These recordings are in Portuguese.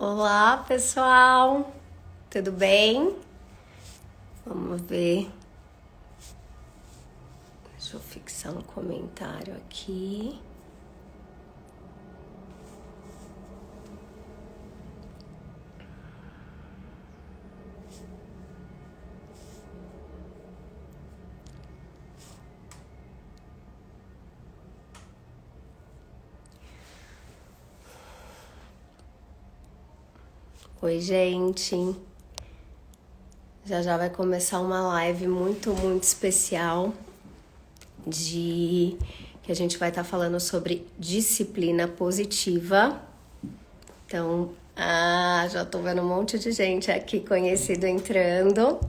Olá, pessoal. Tudo bem? Vamos ver. Deixa eu fixar um comentário aqui. Oi, gente. Já já vai começar uma live muito especial que a gente vai estar falando sobre disciplina positiva. Então, já tô vendo um monte de gente aqui conhecido entrando.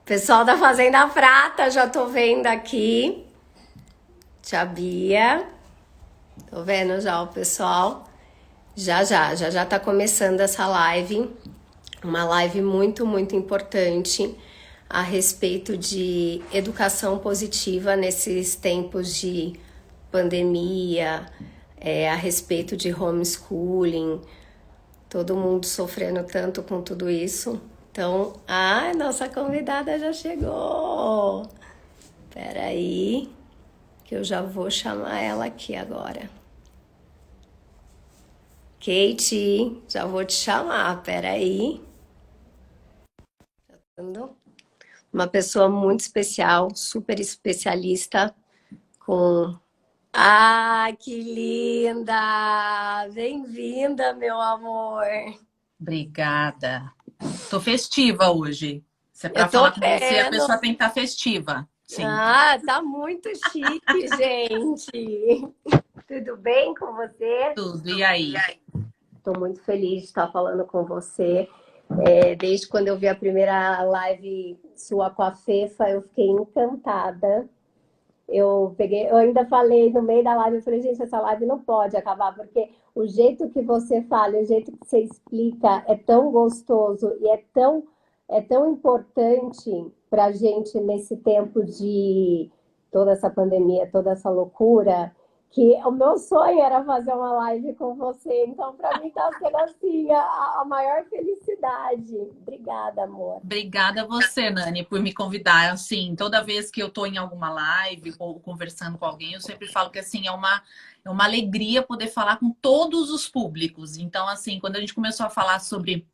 Pessoal da Fazenda Prata, já tô vendo aqui. Tia Bia. Tô vendo já o pessoal. Já tá começando essa live. Uma live muito importante a respeito de educação positiva nesses tempos de pandemia, a respeito de homeschooling, todo mundo sofrendo tanto com tudo isso. Então, nossa convidada já chegou. Espera aí, que eu já vou chamar ela aqui agora. Kate, já vou te chamar, espera aí. Uma pessoa muito especial, super especialista com... que linda! Bem-vinda, meu amor! Obrigada. Tô festiva hoje. Se é Eu para tô falar com você, a vendo! pessoa tem que estar festiva. Sim. Tá muito chique, gente! Tudo bem com você? Tudo. E aí? Estou muito feliz de estar falando com você. Desde quando eu vi a primeira live sua com a Fefa, eu fiquei encantada. Eu ainda falei no meio da live, eu falei, gente, essa live não pode acabar, porque o jeito que você fala, o jeito que você explica é tão gostoso e é tão importante para a gente nesse tempo de toda essa pandemia, toda essa loucura, que o meu sonho era fazer uma live com você. Então, para mim, está sendo assim a maior felicidade. Obrigada, amor. Obrigada a você, Nani, por me convidar. Assim, toda vez que eu tô em alguma live ou conversando com alguém, eu sempre falo que assim é uma alegria poder falar com todos os públicos. Então, assim, quando a gente começou a falar sobre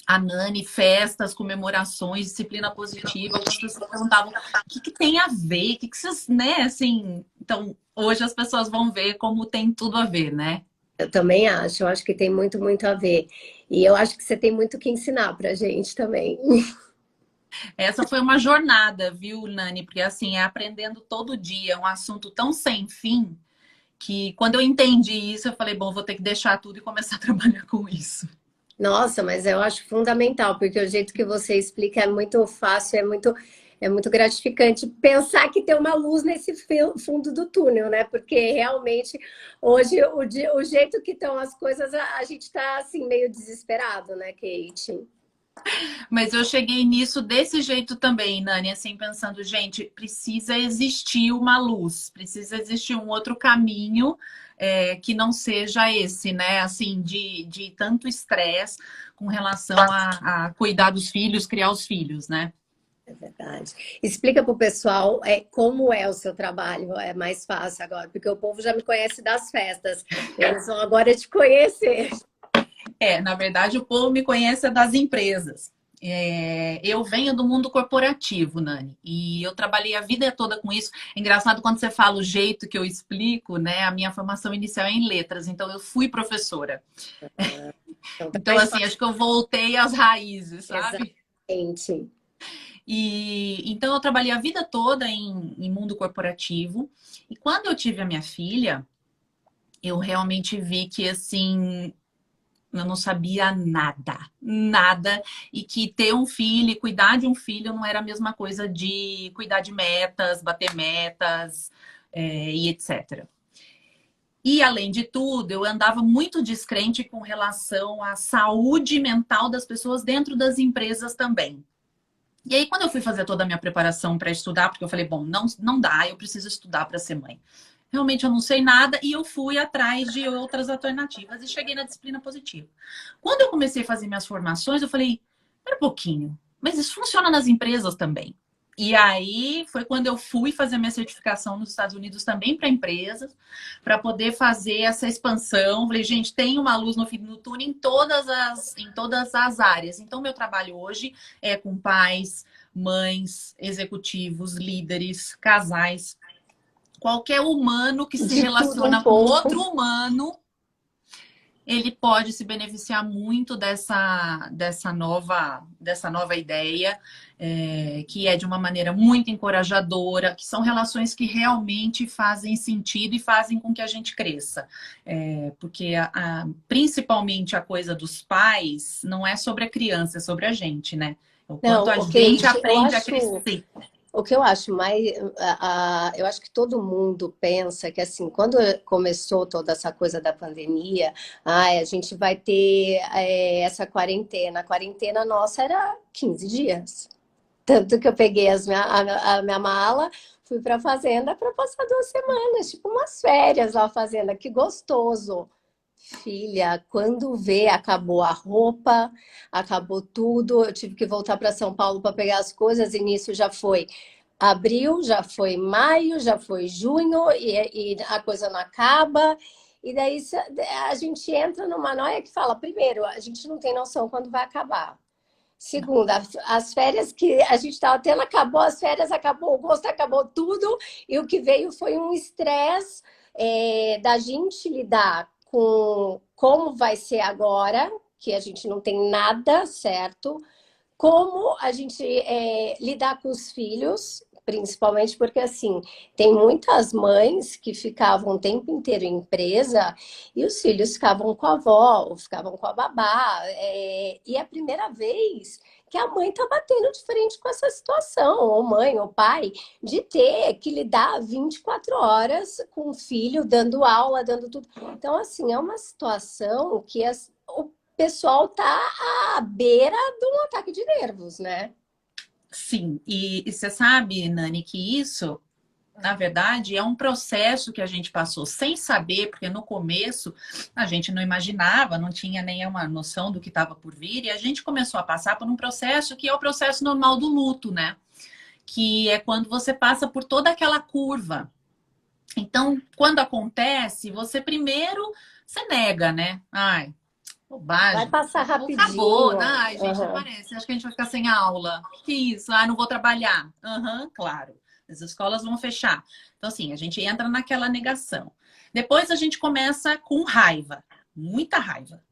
a Nani, festas, comemorações, disciplina positiva, algumas pessoas perguntavam o que tem a ver, o que vocês, né, assim... Então, hoje as pessoas vão ver como tem tudo a ver, né? Eu também acho, eu acho que tem muito a ver. E eu acho que você tem muito que ensinar pra gente também. Essa foi uma jornada, viu, Nani? Porque, assim, é aprendendo todo dia, é um assunto tão sem fim, que quando eu entendi isso, eu falei, bom, vou ter que deixar tudo e começar a trabalhar com isso. Nossa, mas eu acho fundamental, porque o jeito que você explica é muito fácil, é muito gratificante pensar que tem uma luz nesse fundo do túnel, né? Porque realmente hoje o jeito que estão as coisas, a gente está assim meio desesperado, né, Kate? Mas eu cheguei nisso desse jeito também, Nani, assim, pensando, gente, precisa existir uma luz, precisa existir um outro caminho que não seja esse, né? Assim, de tanto estresse com relação a cuidar dos filhos, criar os filhos, né? É verdade. Explica para o pessoal como é o seu trabalho, é mais fácil agora, porque o povo já me conhece das festas, eles vão agora te conhecer. Na verdade, o povo me conhece das empresas. Eu venho do mundo corporativo, Nani, e eu trabalhei a vida toda com isso. É engraçado quando você fala o jeito que eu explico, né? A minha formação inicial é em letras, então eu fui professora. Então, tá Então, mais assim, fácil. acho que eu voltei às raízes, sabe? Exatamente. E então eu trabalhei a vida toda em mundo corporativo. E quando eu tive a minha filha, eu realmente vi que assim eu não sabia nada. E que ter um filho e cuidar de um filho não era a mesma coisa de cuidar de metas, bater metas, e etc. E, além de tudo, eu andava muito descrente com relação à saúde mental das pessoas dentro das empresas também. E aí, quando eu fui fazer toda a minha preparação para estudar, porque eu falei, bom, não dá, eu preciso estudar para ser mãe. realmente eu não sei nada, e eu fui atrás de outras alternativas e cheguei na disciplina positiva. Quando eu comecei a fazer minhas formações, eu falei, espera um pouquinho, mas isso funciona nas empresas também. E aí foi quando eu fui fazer minha certificação nos Estados Unidos também para empresas, para poder fazer essa expansão. Falei, gente, tem uma luz no fim do túnel em todas as áreas. Então, meu trabalho hoje é com pais, mães, executivos, líderes, casais, qualquer humano que se De tudo um relaciona com outro pouco. humano, ele pode se beneficiar muito dessa nova ideia, que é de uma maneira muito encorajadora, que são relações que realmente fazem sentido e fazem com que a gente cresça. Porque principalmente a coisa dos pais não é sobre a criança, é sobre a gente, né? O quanto Não, a o gente Kate, eu aprende a acho. crescer. O que eu acho mais, eu acho que todo mundo pensa que assim, quando começou toda essa coisa da pandemia, a gente vai ter essa quarentena. A quarentena nossa era 15 dias. Tanto que eu peguei a minha mala, fui para a fazenda para passar 2 semanas, tipo umas férias lá na fazenda. Que gostoso. Filha, quando vê, acabou a roupa, acabou tudo. Eu tive que voltar para São Paulo para pegar as coisas. E nisso já foi abril, já foi maio, já foi junho e a coisa não acaba. E daí a gente entra numa noia que fala: primeiro, a gente não tem noção quando vai acabar. Não. Segundo, as férias que a gente estava tendo, acabou as férias, acabou o gosto, acabou tudo, e o que veio foi um estresse da gente lidar com como vai ser agora, que a gente não tem nada certo, como a gente lidar com os filhos, principalmente porque assim tem muitas mães que ficavam o tempo inteiro em empresa e os filhos ficavam com a avó, ou ficavam com a babá, e é a primeira vez que a mãe está batendo de frente com essa situação, ou mãe, ou pai, de ter que lidar 24 horas com o filho, dando aula, dando tudo. Então, assim, é uma situação que o pessoal tá à beira de um ataque de nervos, né? Sim, e você sabe, Nani, que isso, na verdade, é um processo que a gente passou sem saber, porque no começo a gente não imaginava, não tinha nenhuma noção do que estava por vir, e a gente começou a passar por um processo que é o processo normal do luto, né? Que é quando você passa por toda aquela curva. Então, quando acontece, você primeiro se nega, né? Ai, Vai bobagem. passar Acabou, né? rapidinho. Ai, gente, Aham. parece. Acho que a gente vai ficar sem aula. Que isso? Ah, não vou trabalhar. Aham, claro. As escolas vão fechar. Então, assim, a gente entra naquela negação. Depois a gente começa com raiva, muita raiva.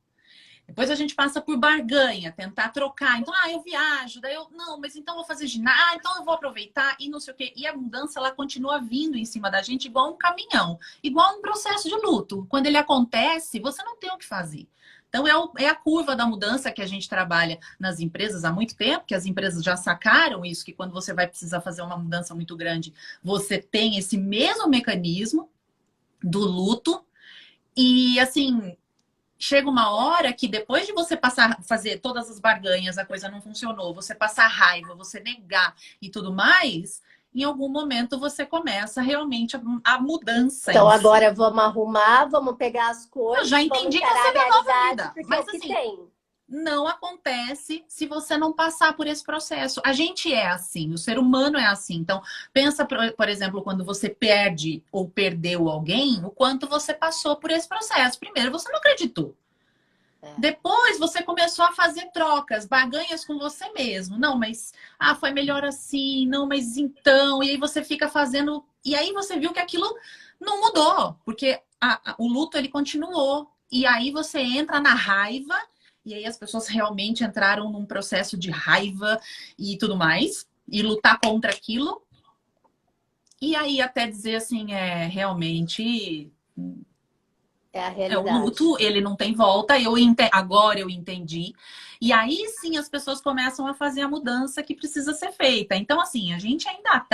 Depois a gente passa por barganha, tentar trocar. Então, eu viajo, daí eu, não, mas então eu vou fazer ginásio, então eu vou aproveitar e não sei o quê. E a mudança, ela continua vindo em cima da gente igual um caminhão, igual um processo de luto. Quando ele acontece, você não tem o que fazer. Então, é a curva da mudança que a gente trabalha nas empresas há muito tempo, que as empresas já sacaram isso, que quando você vai precisar fazer uma mudança muito grande, você tem esse mesmo mecanismo do luto. E, assim, chega uma hora que depois de você passar, fazer todas as barganhas, a coisa não funcionou, você passar raiva, você negar e tudo mais, em algum momento você começa realmente a mudança Então em si. agora vamos arrumar, vamos pegar as Eu já coisas, vamos entendi que encarar essa a é a nova realidade, vida, porque é o mas que assim, tem. não acontece se você não passar por esse processo. A gente é assim, o ser humano é assim. Então, pensa, por exemplo, quando você perde ou perdeu alguém, o quanto você passou por esse processo. Primeiro, você não acreditou. É. Depois você começou a fazer trocas, barganhas com você mesmo. Não, mas foi melhor assim, não, mas então. E aí você fica fazendo. E aí você viu que aquilo não mudou, porque o luto ele continuou. E aí você entra na raiva, e aí as pessoas realmente entraram num processo de raiva e tudo mais, e lutar contra aquilo. E aí até dizer assim, realmente. É a O realidade. luto, ele não tem volta. Agora eu entendi. E aí sim as pessoas começam a fazer a mudança que precisa ser feita. Então, assim, a gente ainda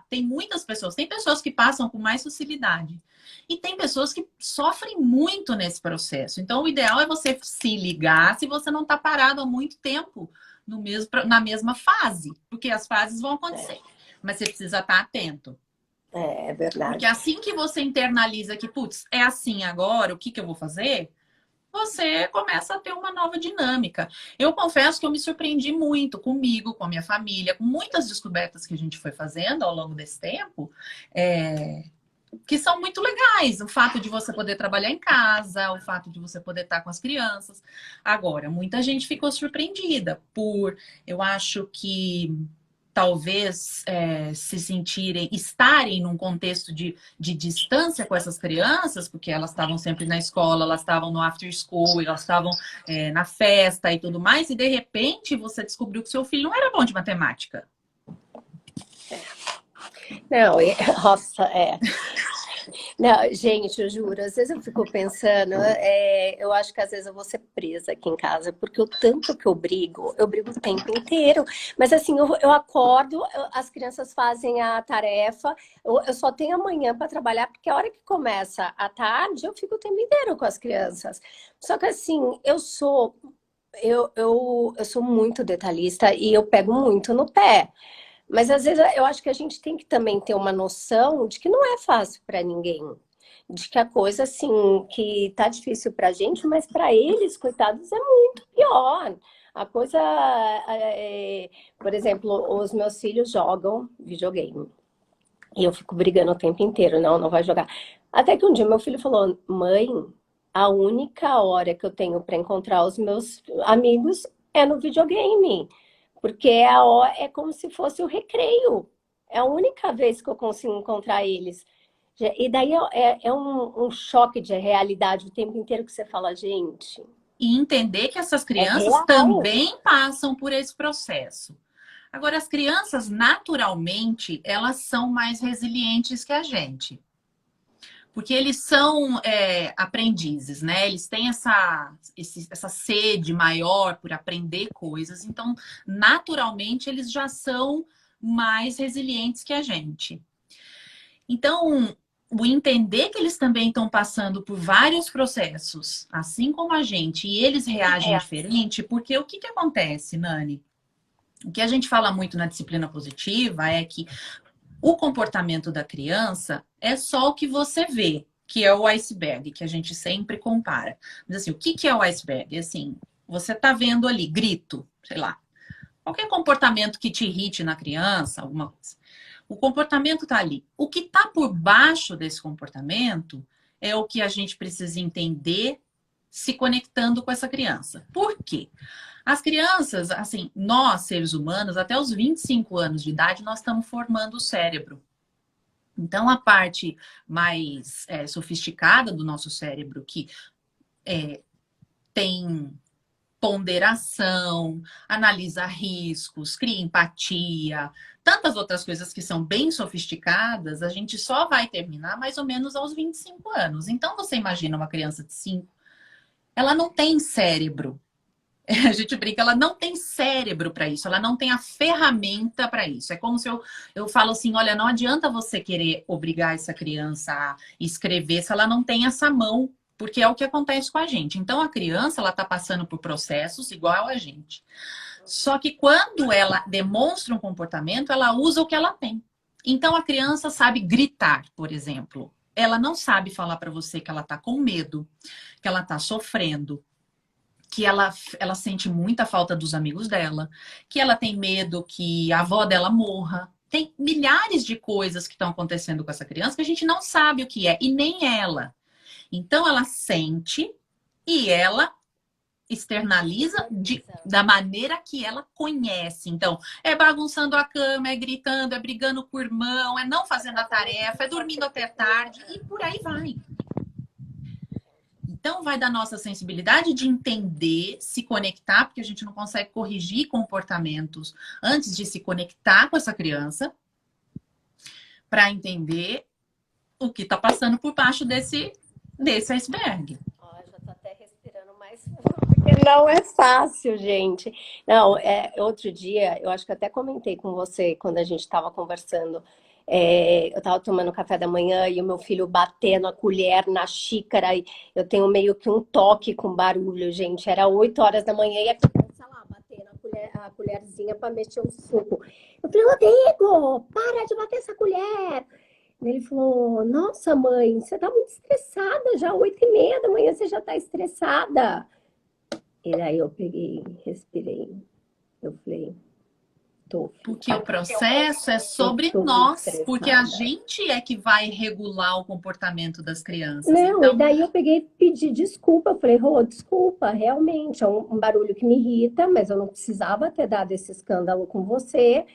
tem muitas pessoas, tem pessoas que passam com mais facilidade. E tem pessoas que sofrem muito nesse processo. Então, o ideal é você se ligar se você não está parado há muito tempo na mesma fase, porque as fases vão É. acontecer. Mas você precisa estar atento. É Porque verdade. assim que você internaliza que, putz, é assim agora, o que que eu vou fazer? Você começa a ter uma nova dinâmica. Eu confesso que eu me surpreendi muito comigo, com a minha família, com muitas descobertas que a gente foi fazendo ao longo desse tempo, é, que são muito legais. O fato de você poder trabalhar em casa, o fato de você poder estar com as crianças. Agora, muita gente ficou surpreendida por, eu acho que talvez se sentirem, estarem num contexto de distância com essas crianças, porque elas estavam sempre na escola, elas estavam no after school, elas estavam na festa e tudo mais, e de repente você descobriu que seu filho não era bom de matemática. Não, nossa, é. Não, gente, eu juro, às vezes eu fico pensando, eu acho que às vezes eu vou ser presa aqui em casa, porque o tanto que eu brigo o tempo inteiro. Mas assim, eu acordo, as crianças fazem a tarefa, eu só tenho amanhã para trabalhar, porque a hora que começa à tarde, eu fico o tempo inteiro com as crianças. Só que assim, eu sou muito detalhista e eu pego muito no pé. Mas às vezes eu acho que a gente tem que também ter uma noção de que não é fácil para ninguém. De que a coisa, assim, que tá difícil pra gente, mas para eles, coitados, é muito pior. A coisa, por exemplo, os meus filhos jogam videogame. E eu fico brigando o tempo inteiro, não, não vai jogar. Até que um dia meu filho falou: mãe, a única hora que eu tenho para encontrar os meus amigos é no videogame. Porque é como se fosse o recreio. É a única vez que eu consigo encontrar eles. E daí é um choque de realidade o tempo inteiro que você fala, gente, E entender que essas é crianças real. também passam por esse processo. Agora, as crianças, naturalmente, elas são mais resilientes que a gente. Porque eles são aprendizes, né? Eles têm essa sede maior por aprender coisas. Então, naturalmente, eles já são mais resilientes que a gente. Então, o entender que eles também estão passando por vários processos, assim como a gente, e eles reagem É. diferente, porque o que que acontece, Nani? O que a gente fala muito na disciplina positiva é que o comportamento da criança é só o que você vê, que é o iceberg, que a gente sempre compara. Mas assim, o que que é o iceberg? Assim, você tá vendo ali grito, sei lá, qualquer comportamento que te irrite na criança, alguma coisa. O comportamento tá ali. O que tá por baixo desse comportamento é o que a gente precisa entender se conectando com essa criança. Por quê? As crianças, assim, nós, seres humanos, até os 25 anos de idade, nós estamos formando o cérebro. Então, a parte mais sofisticada do nosso cérebro, que tem ponderação, analisa riscos, cria empatia, tantas outras coisas que são bem sofisticadas, a gente só vai terminar mais ou menos aos 25 anos. Então, você imagina uma criança de 5, ela não tem cérebro. A gente brinca, ela não tem cérebro para isso, ela não tem a ferramenta para isso. É como se eu falo assim: olha, não adianta você querer obrigar essa criança a escrever se ela não tem essa mão, porque é o que acontece com a gente. Então, a criança, ela está passando por processos igual a gente. Só que quando ela demonstra um comportamento, ela usa o que ela tem. Então, a criança sabe gritar, por exemplo. Ela não sabe falar para você que ela está com medo, que ela está sofrendo, que ela sente muita falta dos amigos dela, que ela tem medo que a avó dela morra. Tem milhares de coisas que estão acontecendo com essa criança que a gente não sabe o que é, e nem ela. Então, ela sente e ela externaliza da maneira que ela conhece. Então, é bagunçando a cama, é gritando, é brigando com o irmão, é não fazendo a tarefa, é dormindo até tarde, e por aí vai. Então, vai da nossa sensibilidade de entender, se conectar, porque a gente não consegue corrigir comportamentos antes de se conectar com essa criança, para entender o que está passando por baixo desse iceberg. Ó, já tô até respirando mais porque não é fácil, gente. Não, outro dia, eu acho que até comentei com você quando a gente estava conversando. Eu estava tomando café da manhã e o meu filho batendo a colher na xícara. E eu tenho meio que um toque com barulho, gente. Era 8 horas da manhã e a criança lá batendo a colherzinha para mexer o suco. Eu falei, Rodrigo, para de bater essa colher. Ele falou, nossa, mãe, você tá muito estressada já, 8h30 da manhã você já tá estressada. E daí eu peguei, respirei. Eu falei, tô, filho. Porque o processo é Eu sobre tô nós, porque a estressada. gente é que vai regular o comportamento das crianças. Não, e Então, daí eu peguei e pedi desculpa. Eu falei, Rô, desculpa, realmente é um barulho que me irrita, mas eu não precisava ter dado esse escândalo com você.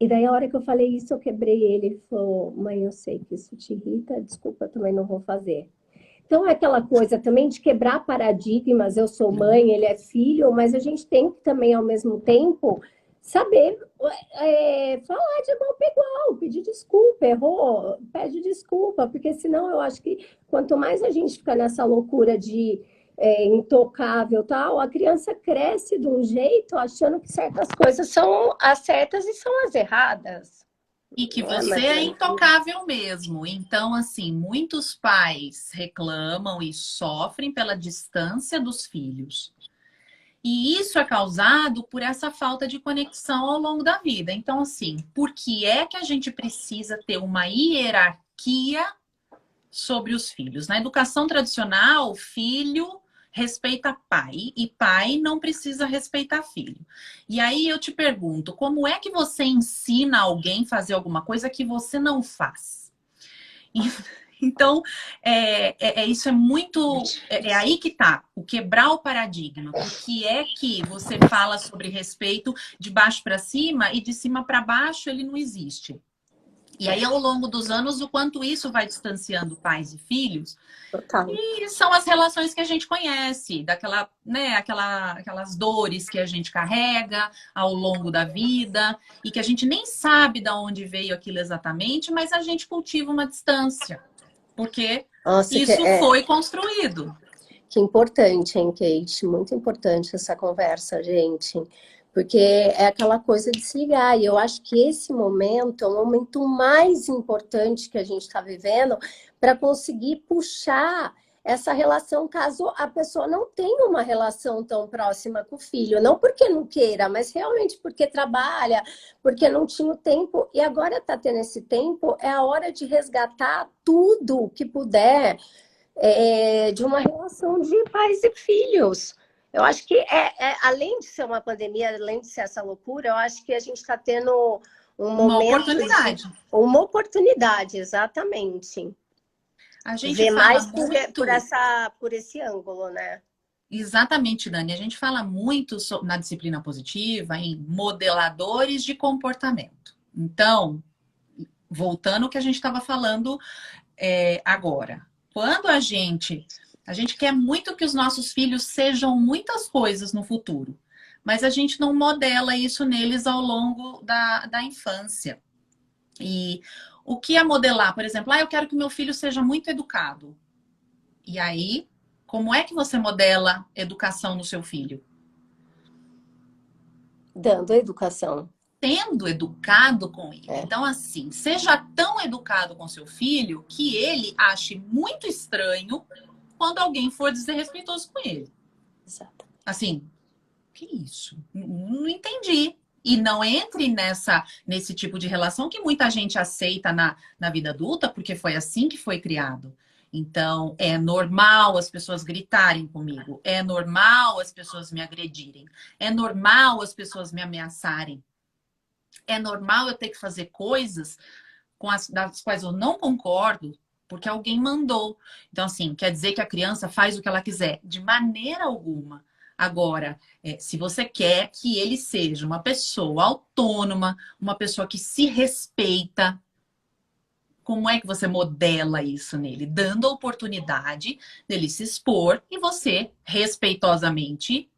E daí a hora que eu falei isso, eu quebrei ele. Ele falou, mãe, eu sei que isso te irrita, desculpa, eu também não vou fazer. Então é aquela coisa também de quebrar paradigmas. Eu sou mãe, ele é filho, mas a gente tem que também, ao mesmo tempo, saber falar de igual para igual, pedir desculpa, errou, pede desculpa, porque senão eu acho que quanto mais a gente fica nessa loucura de intocável tal, a criança cresce de um jeito achando que certas coisas são as certas e são as erradas. e que Não é você mais ou é menos isso. intocável mesmo. Então, assim, muitos pais reclamam e sofrem pela distância dos filhos. E isso é causado por essa falta de conexão ao longo da vida. Então, assim, por que é que a gente precisa ter uma hierarquia sobre os filhos? Na educação tradicional, filho respeita pai e pai não precisa respeitar filho. E aí eu te pergunto, como é que você ensina alguém a fazer alguma coisa que você não faz? Então, isso é muito. É aí que tá, o quebrar o paradigma. Porque é que você fala sobre respeito de baixo para cima e de cima para baixo ele não existe. E aí, ao longo dos anos, o quanto isso vai distanciando pais e filhos, Total. e são as relações que a gente conhece, daquela, né, aquelas dores que a gente carrega ao longo da vida e que a gente nem sabe de onde veio aquilo exatamente, mas a gente cultiva uma distância porque Nossa, isso foi construído. que importante, hein, Kate? Muito importante essa conversa, gente. Porque é aquela coisa de se ligar. E eu acho que esse momento é o momento mais importante que a gente está vivendo para conseguir puxar essa relação, caso a pessoa não tenha uma relação tão próxima com o filho. Não porque não queira, mas realmente porque trabalha, porque não tinha o tempo. E agora está tendo esse tempo, é a hora de resgatar tudo que puder de uma relação de pais e filhos. Eu acho que, além de ser uma pandemia, além de ser essa loucura, eu acho que a gente está tendo um Uma momento oportunidade. uma oportunidade, exatamente. A gente Ver fala mais muito. por esse ângulo, né? Exatamente, Dani. A gente fala muito na disciplina positiva em modeladores de comportamento. Então, voltando ao que a gente estava falando agora. Quando a gente quer muito que os nossos filhos sejam muitas coisas no futuro, mas a gente não modela isso neles ao longo da infância. E o que é modelar? Por exemplo, eu quero que meu filho seja muito educado. E aí, como é que você modela educação no seu filho? Dando educação. Sendo educado com ele. É. Então, assim, seja tão educado com seu filho que ele ache muito estranho quando alguém for desrespeitoso com ele. Exato. Assim, que isso? Não entendi. E não entre nesse tipo de relação que muita gente aceita na vida adulta, porque foi assim que foi criado. Então, é normal as pessoas gritarem comigo, é normal as pessoas me agredirem, é normal as pessoas me ameaçarem, é normal eu ter que fazer coisas das quais eu não concordo, porque alguém mandou. Então, assim, quer dizer que a criança faz o que ela quiser? De maneira alguma. Agora, se você quer que ele seja uma pessoa autônoma, uma pessoa que se respeita, como é que você modela isso nele? Dando a oportunidade dele se expor e você, respeitosamente,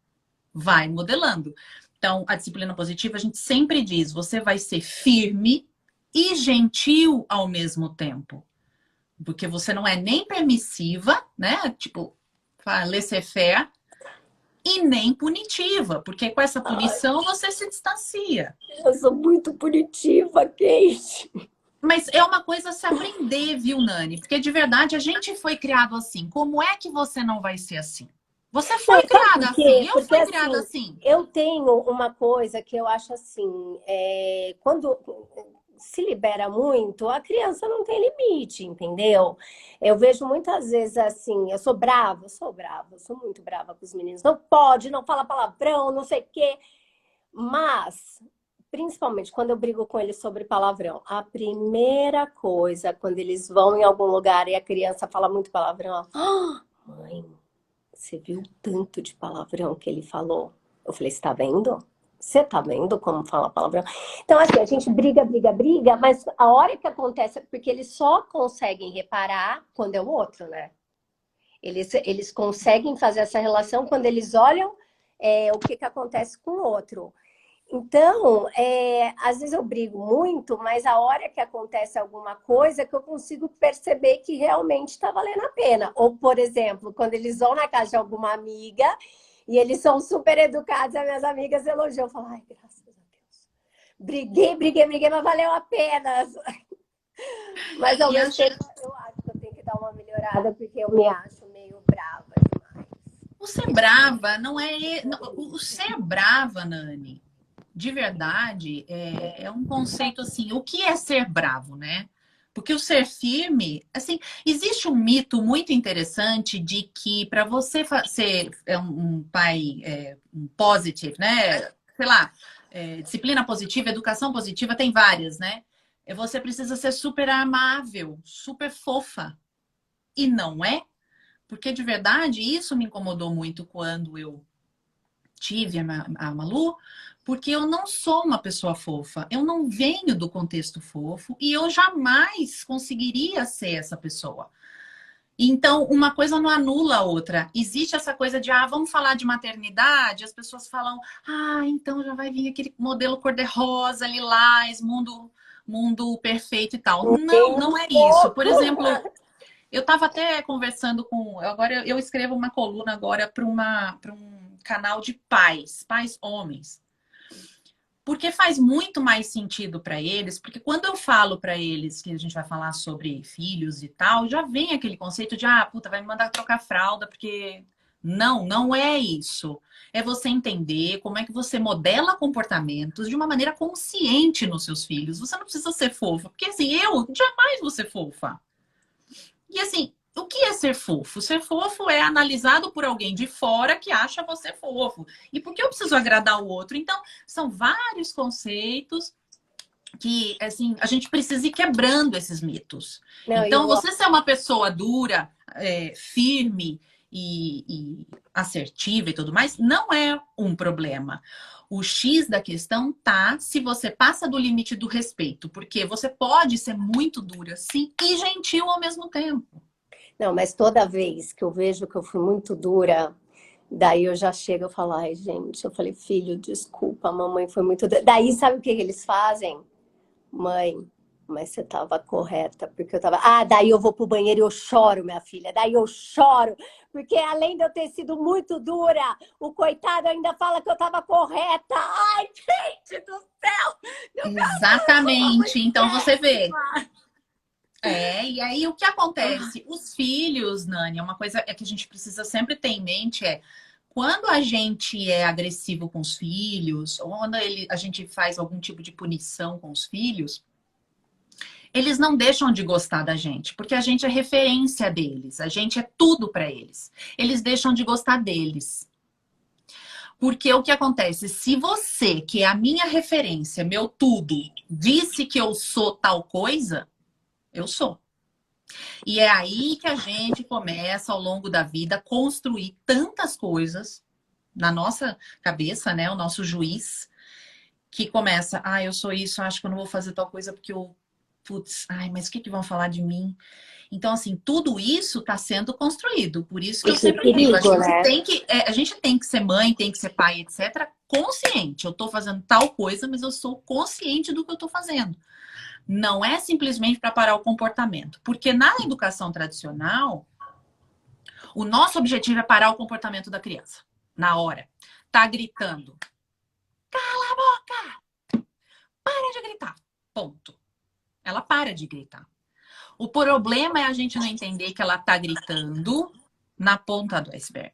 vai modelando. Então, a disciplina positiva, a gente sempre diz, você vai ser firme e gentil ao mesmo tempo. Porque você não é nem permissiva, né? Tipo, laissez-faire, e nem punitiva, porque com essa punição você se distancia. Eu sou muito punitiva, Kate. Mas é uma coisa a se aprender, viu, Nani? Porque de verdade a gente foi criado assim. Como é que você não vai ser assim? Você foi Não, sabe criada por assim, quê? eu Porque fui criada assim, assim. eu tenho uma coisa que eu acho assim, quando se libera muito, a criança não tem limite, entendeu? Eu vejo muitas vezes assim, eu sou muito brava com os meninos. Não pode, não fala palavrão, não sei o quê. Mas, principalmente quando eu brigo com eles sobre palavrão, a primeira coisa, quando eles vão em algum lugar e a criança fala muito palavrão, ela, mãe, você viu o tanto de palavrão que ele falou? Eu falei, você tá vendo? Você tá vendo como fala palavrão? Então, assim, a gente briga, briga, briga, mas a hora que acontece, porque eles só conseguem reparar quando é o outro, né? Eles conseguem fazer essa relação quando eles olham o que, que acontece com o outro. Então, às vezes eu brigo muito, mas a hora que acontece alguma coisa que eu consigo perceber que realmente está valendo a pena. Ou, por exemplo, quando eles vão na casa de alguma amiga e eles são super educados, as minhas amigas elogiam. Eu falo, ai, graças a Deus. Briguei, briguei, briguei, mas valeu a pena. Mas ao mesmo tempo, eu acho que eu tenho que dar uma melhorada, porque eu me acho meio brava demais. O ser brava não é... O ser brava, Nani, de verdade, é um conceito assim, o que é ser bravo, né? Porque o ser firme, assim, existe um mito muito interessante de que para você ser um pai um positive, né? Sei lá, disciplina positiva, educação positiva, tem várias, né? Você precisa ser super amável, super fofa. E não é, porque de verdade isso me incomodou muito quando eu tive a Malu, porque eu não sou uma pessoa fofa, eu não venho do contexto fofo e eu jamais conseguiria ser essa pessoa. Então, uma coisa não anula a outra. Existe essa coisa de, vamos falar de maternidade, as pessoas falam, então já vai vir aquele modelo cor-de-rosa, lilás, mundo perfeito e tal. Não, não é isso. Por exemplo, eu estava até conversando com. Agora eu escrevo uma coluna agora para um canal de pais homens. Porque faz muito mais sentido para eles, porque quando eu falo para eles que a gente vai falar sobre filhos e tal, já vem aquele conceito de, puta, vai me mandar trocar fralda, porque não, não é isso. É você entender como é que você modela comportamentos de uma maneira consciente nos seus filhos. Você não precisa ser fofa, porque assim, eu jamais vou ser fofa. E assim, o que é ser fofo? Ser fofo é analisado por alguém de fora que acha você fofo. E por que eu preciso agradar o outro? Então, são vários conceitos que, assim, a gente precisa ir quebrando esses mitos. Não, Então, você ser uma pessoa dura, firme e assertiva e tudo mais, não é um problema. O X da questão tá se você passa do limite do respeito, porque você pode ser muito dura, sim, e gentil ao mesmo tempo. Não, mas toda vez que eu vejo que eu fui muito dura, daí eu já chego e falo, ai, gente, eu falei, filho, desculpa, a mamãe foi muito dura. Daí sabe o que eles fazem? Mãe, mas você estava correta, porque eu estava. Daí eu vou pro banheiro e eu choro, minha filha. Daí eu choro, porque além de eu ter sido muito dura, o coitado ainda fala que eu estava correta. Ai, gente do céu! Exatamente. Então você vê. E aí o que acontece? Os filhos, Nani, é uma coisa que a gente precisa sempre ter em mente quando a gente é agressivo com os filhos, ou quando a gente faz algum tipo de punição com os filhos, eles não deixam de gostar da gente, porque a gente é referência deles, a gente é tudo para eles. Eles deixam de gostar deles. Porque o que acontece? Se você, que é a minha referência, meu tudo, disse que eu sou tal coisa, eu sou. E é aí que a gente começa, ao longo da vida, a construir tantas coisas na nossa cabeça, né? O nosso juiz, que começa, eu sou isso, acho que eu não vou fazer tal coisa porque eu, mas o que vão falar de mim? Então, assim, tudo isso está sendo construído. Por isso que eu sempre digo, a gente tem que ser mãe, tem que ser pai, etc., consciente. Eu estou fazendo tal coisa, mas eu sou consciente do que eu estou fazendo. Não é simplesmente para parar o comportamento. Porque na educação tradicional, o nosso objetivo é parar o comportamento da criança. Na hora. Tá gritando. Cala a boca! Para de gritar. Ponto. Ela para de gritar. O problema é a gente não entender que ela tá gritando na ponta do iceberg.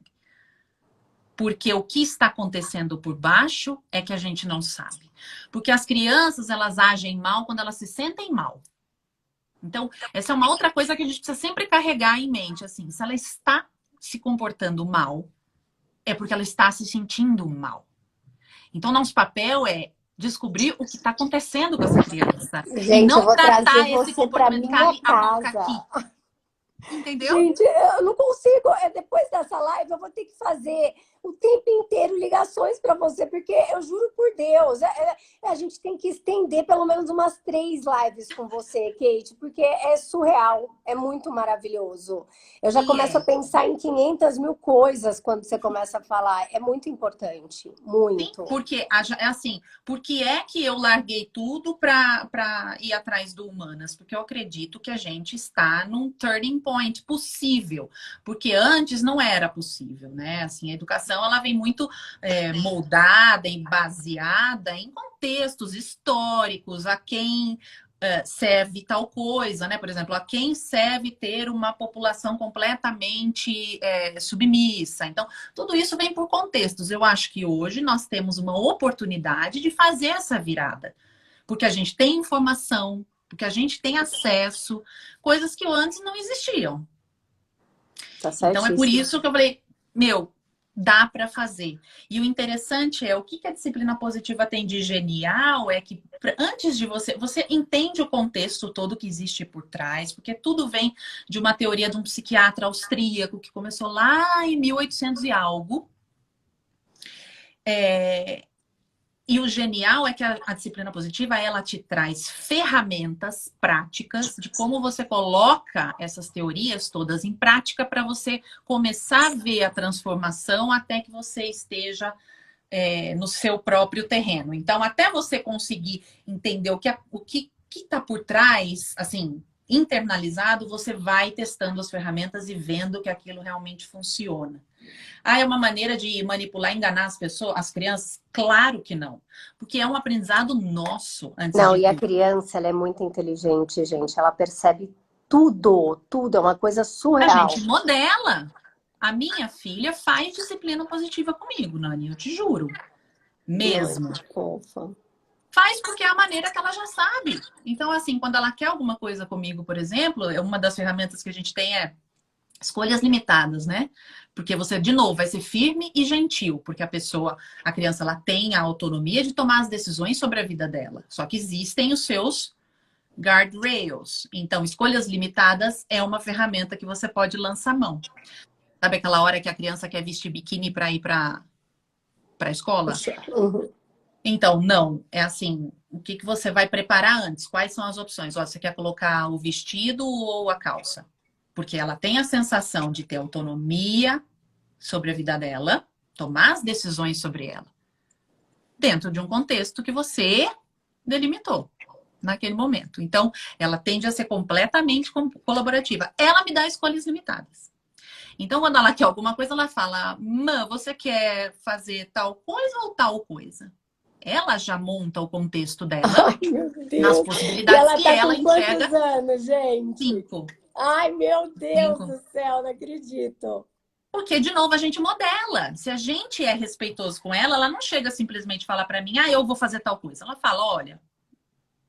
Porque o que está acontecendo por baixo é que a gente não sabe. Porque as crianças, elas agem mal quando elas se sentem mal. Então, essa é uma outra coisa que a gente precisa sempre carregar em mente, assim, se ela está se comportando mal, é porque ela está se sentindo mal. Então, nosso papel é descobrir o que está acontecendo com essa criança e Gente, eu não vou trazer tratar esse você para comportamento minha a boca aqui. casa. Entendeu? Gente, eu não consigo. Depois dessa live, eu vou ter que fazer o tempo inteiro ligações para você, porque eu juro por Deus, a gente tem que estender pelo menos umas 3 lives com você, Kate, porque é surreal, é muito maravilhoso. Eu já E começo a pensar em 500 mil coisas quando você começa a falar. É muito importante, sim, muito. porque é assim, porque é que eu larguei tudo para ir atrás do Humanas? Porque eu acredito que a gente está num turning point possível, porque antes não era possível, né? Assim, a educação ela vem muito moldada e baseada em contextos históricos, a quem serve tal coisa, né? Por exemplo, a quem serve ter uma população completamente submissa. Então, tudo isso vem por contextos. Eu acho que hoje nós temos uma oportunidade de fazer essa virada. Porque a gente tem informação, porque a gente tem acesso, coisas que antes não existiam. Tá Então é por certíssimo. isso que eu falei, meu, dá para fazer. E o interessante é o que a disciplina positiva tem de genial é que antes de você entende o contexto todo que existe por trás, porque tudo vem de uma teoria de um psiquiatra austríaco que começou lá em 1800 e algo. E o genial é que a disciplina positiva, ela te traz ferramentas práticas de como você coloca essas teorias todas em prática para você começar a ver a transformação até que você esteja no seu próprio terreno. Então, até você conseguir entender o que está por trás, assim, internalizado, você vai testando as ferramentas e vendo que aquilo realmente funciona. Ah, é uma maneira de manipular, enganar as pessoas, as crianças? Claro que não. Porque é um aprendizado nosso, antes Não, de e a tudo. criança, ela é muito inteligente, gente. Ela percebe tudo, tudo. É uma coisa A surreal. gente modela. A minha filha faz disciplina positiva comigo, Nani, eu te juro. Muito Mesmo. fofa. Faz porque é a maneira que ela já sabe. Então, assim, quando ela quer alguma coisa comigo, por exemplo, uma das ferramentas que a gente tem é escolhas limitadas, né? Porque você, de novo, vai ser firme e gentil, porque a criança, ela tem a autonomia de tomar as decisões sobre a vida dela. Só que existem os seus guardrails. Então, escolhas limitadas é uma ferramenta que você pode lançar mão. Sabe aquela hora que a criança quer vestir biquíni para ir para a escola? Uhum. Então, não. É assim, o que você vai preparar antes? Quais são as opções? Ó, você quer colocar o vestido ou a calça? Porque ela tem a sensação de ter autonomia sobre a vida dela, tomar as decisões sobre ela, dentro de um contexto que você delimitou naquele momento. Então, ela tende a ser completamente colaborativa. Ela me dá escolhas limitadas. Então, quando ela quer alguma coisa, ela fala: Mã, você quer fazer tal coisa ou tal coisa? Ela já monta o contexto dela Ai, meu nas Deus. E possibilidades ela e tá ela com quantos enxerga anos, gente? 5. Ai, meu Deus 5. do céu, não acredito. Porque, de novo, a gente modela. Se a gente é respeitoso com ela, ela não chega simplesmente a falar para mim, ah, eu vou fazer tal coisa. Ela fala, olha,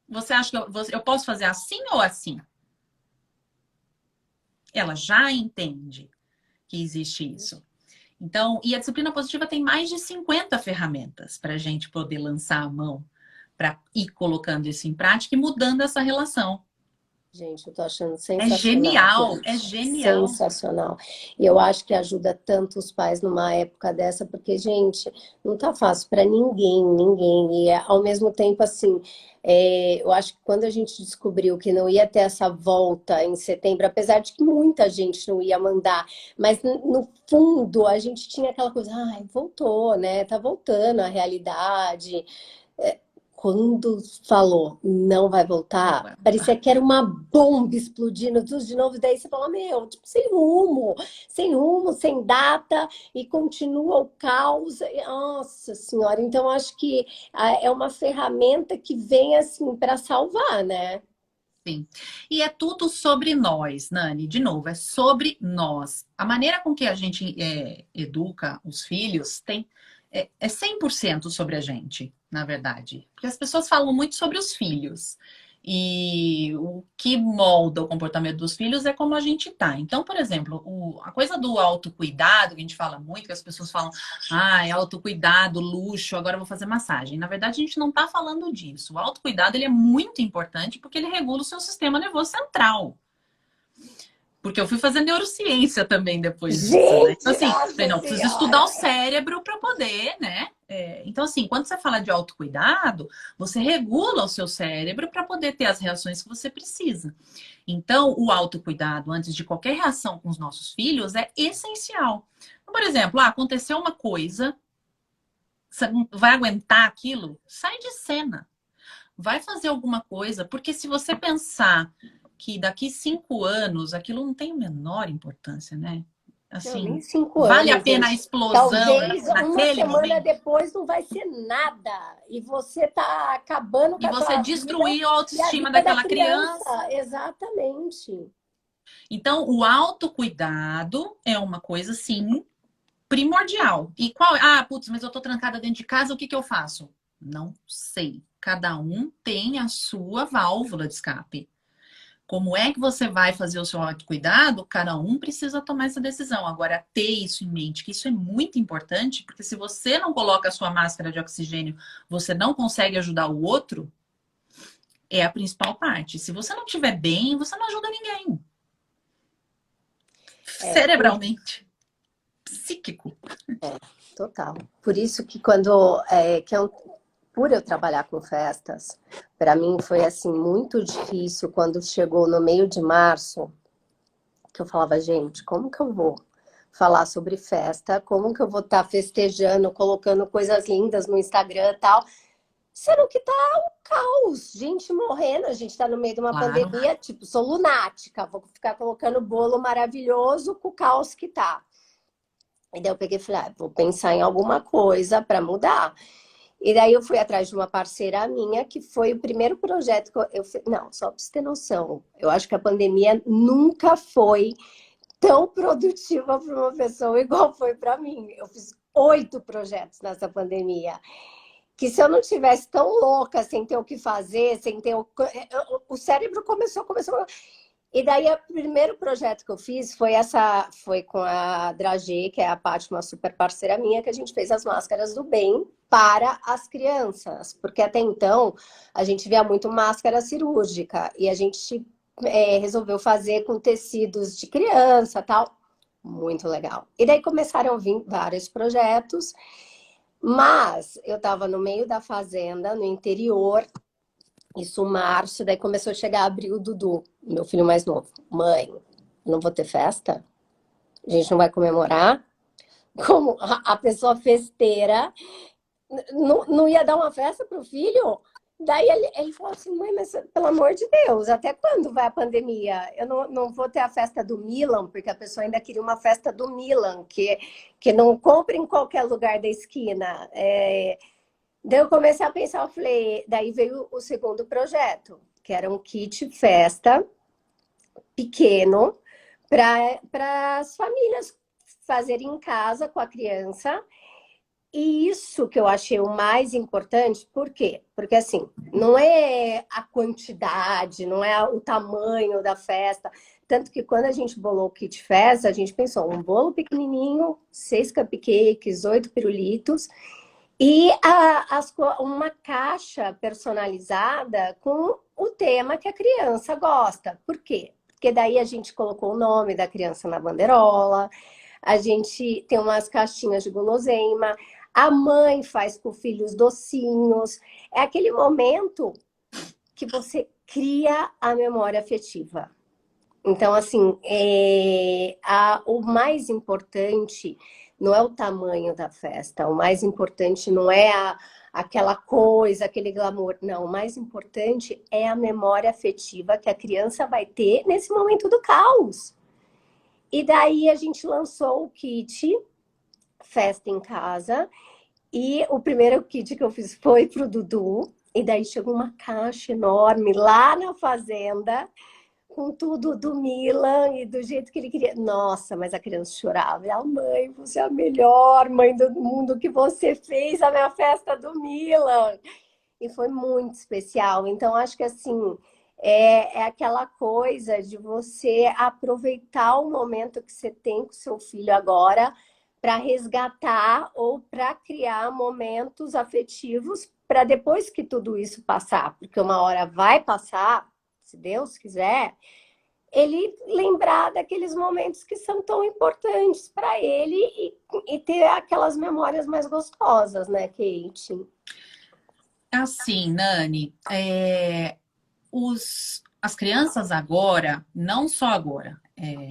você acha que eu posso fazer assim ou assim? Ela já entende que existe isso. Então, e a disciplina positiva tem mais de 50 ferramentas para a gente poder lançar a mão para ir colocando isso em prática e mudando essa relação. Gente, eu tô achando É sensacional, genial, é gente. genial. Sensacional. E eu acho que ajuda tanto os pais numa época dessa, porque, gente, não tá fácil para ninguém, ninguém. E ao mesmo tempo, assim, eu acho que quando a gente descobriu que não ia ter essa volta em setembro, apesar de que muita gente não ia mandar, mas no fundo a gente tinha aquela coisa, ai, voltou, né? Tá voltando à realidade. Quando falou não vai Não voltar, vai mudar. parecia que era uma bomba explodindo tudo de novo. E daí você fala, meu, tipo, sem rumo, sem data, e continua o caos. Nossa Senhora, então acho que é uma ferramenta que vem assim para salvar, né? Sim. E é tudo sobre nós, Nani. De novo, é sobre nós. A maneira com que a gente educa os filhos é 100% sobre a gente, na verdade. Porque as pessoas falam muito sobre os filhos. E o que molda o comportamento dos filhos é como a gente tá. Então, por exemplo, a coisa do autocuidado, que a gente fala muito, que as pessoas falam, ah, é autocuidado, luxo, agora eu vou fazer massagem. Na verdade, a gente não está falando disso. O autocuidado ele é muito importante porque ele regula o seu sistema nervoso central. Porque eu fui fazer neurociência também depois disso, né? Então, Gente, assim, falei, nossa não, preciso estudar o senhora! cérebro para poder, né? Então, assim, quando você fala de autocuidado, você regula o seu cérebro para poder ter as reações que você precisa. Então, o autocuidado, antes de qualquer reação com os nossos filhos, é essencial. Então, por exemplo, aconteceu uma coisa, você não vai aguentar aquilo? Sai de cena. Vai fazer alguma coisa, porque se você pensar que daqui 5 anos aquilo não tem a menor importância, né? Não, nem Assim, 5 vale a anos, pena a gente. explosão Talvez uma naquele semana momento? depois não vai ser nada. E você tá acabando com E a você tua vida destruiu a e a autoestima vida da daquela criança. criança. Exatamente. Então, o autocuidado é uma coisa, sim, primordial. E qual? Putz, mas eu tô trancada dentro de casa, o que que eu faço? Não sei. Cada um tem a sua válvula de escape. Como é que você vai fazer o seu autocuidado? Cada um precisa tomar essa decisão. Agora, ter isso em mente, que isso é muito importante, porque se você não coloca a sua máscara de oxigênio, você não consegue ajudar o outro, é a principal parte. Se você não estiver bem, você não ajuda ninguém. É, Cerebralmente, psíquico. total. Por isso que por eu trabalhar com festas, para mim foi assim muito difícil quando chegou no meio de março, que eu falava, gente, como que eu vou falar sobre festa? Como que eu vou estar festejando, colocando coisas lindas no Instagram e tal? Sendo que tá um caos, gente morrendo, a gente tá no meio de uma Claro. pandemia, tipo, sou lunática, vou ficar colocando bolo maravilhoso com o caos que tá. E daí eu peguei e falei, vou pensar em alguma coisa para mudar. E daí eu fui atrás de uma parceira minha, que foi o primeiro projeto que eu fiz. Não, só para você ter noção, eu acho que a pandemia nunca foi tão produtiva para uma pessoa igual foi para mim. Eu fiz 8 projetos nessa pandemia. Que se eu não tivesse tão louca, sem ter o que fazer, sem ter o cérebro começou. E daí, o primeiro projeto que eu fiz foi com a Dragê, que é a Paty, uma super parceira minha, que a gente fez as máscaras do bem para as crianças. Porque até então, a gente via muito máscara cirúrgica. E a gente resolveu fazer com tecidos de criança, tal. Muito legal. E daí começaram a vir vários projetos. Mas eu estava no meio da fazenda, no interior, isso março, daí começou a chegar abril, o Dudu, meu filho mais novo. Mãe, não vou ter festa? A gente não vai comemorar? Como a pessoa festeira não ia dar uma festa pro filho? Daí ele falou assim, mãe, mas pelo amor de Deus, até quando vai a pandemia? Eu não vou ter a festa do Milan, porque a pessoa ainda queria uma festa do Milan, que não compra em qualquer lugar da esquina. Daí eu comecei a pensar, eu falei, daí veio o segundo projeto, que era um kit festa pequeno para as famílias fazerem em casa com a criança. E isso que eu achei o mais importante, por quê? Porque assim, não é a quantidade, não é o tamanho da festa. Tanto que quando a gente bolou o kit festa, a gente pensou um bolo pequenininho, 6 cupcakes, 8 pirulitos e uma caixa personalizada com o tema que a criança gosta. Por quê? Porque daí a gente colocou o nome da criança na bandeirola, a gente tem umas caixinhas de guloseima, a mãe faz com o filho os docinhos. É aquele momento que você cria a memória afetiva. Então, assim, o mais importante não é o tamanho da festa, o mais importante não é aquela coisa, aquele glamour. Não, o mais importante é a memória afetiva que a criança vai ter nesse momento do caos. E daí a gente lançou o kit Festa em Casa, e o primeiro kit que eu fiz foi para o Dudu. E daí chegou uma caixa enorme lá na fazenda, com tudo do Milan e do jeito que ele queria. Nossa, mas a criança chorava. E a mãe, você é a melhor mãe do mundo, que você fez a minha festa do Milan. E foi muito especial. Então, acho que assim, é aquela coisa de você aproveitar o momento que você tem com seu filho agora para resgatar ou para criar momentos afetivos para depois que tudo isso passar, porque uma hora vai passar, se Deus quiser, ele lembrar daqueles momentos que são tão importantes para ele e ter aquelas memórias mais gostosas, né, Kate? Assim, Nani, as crianças agora, não só agora,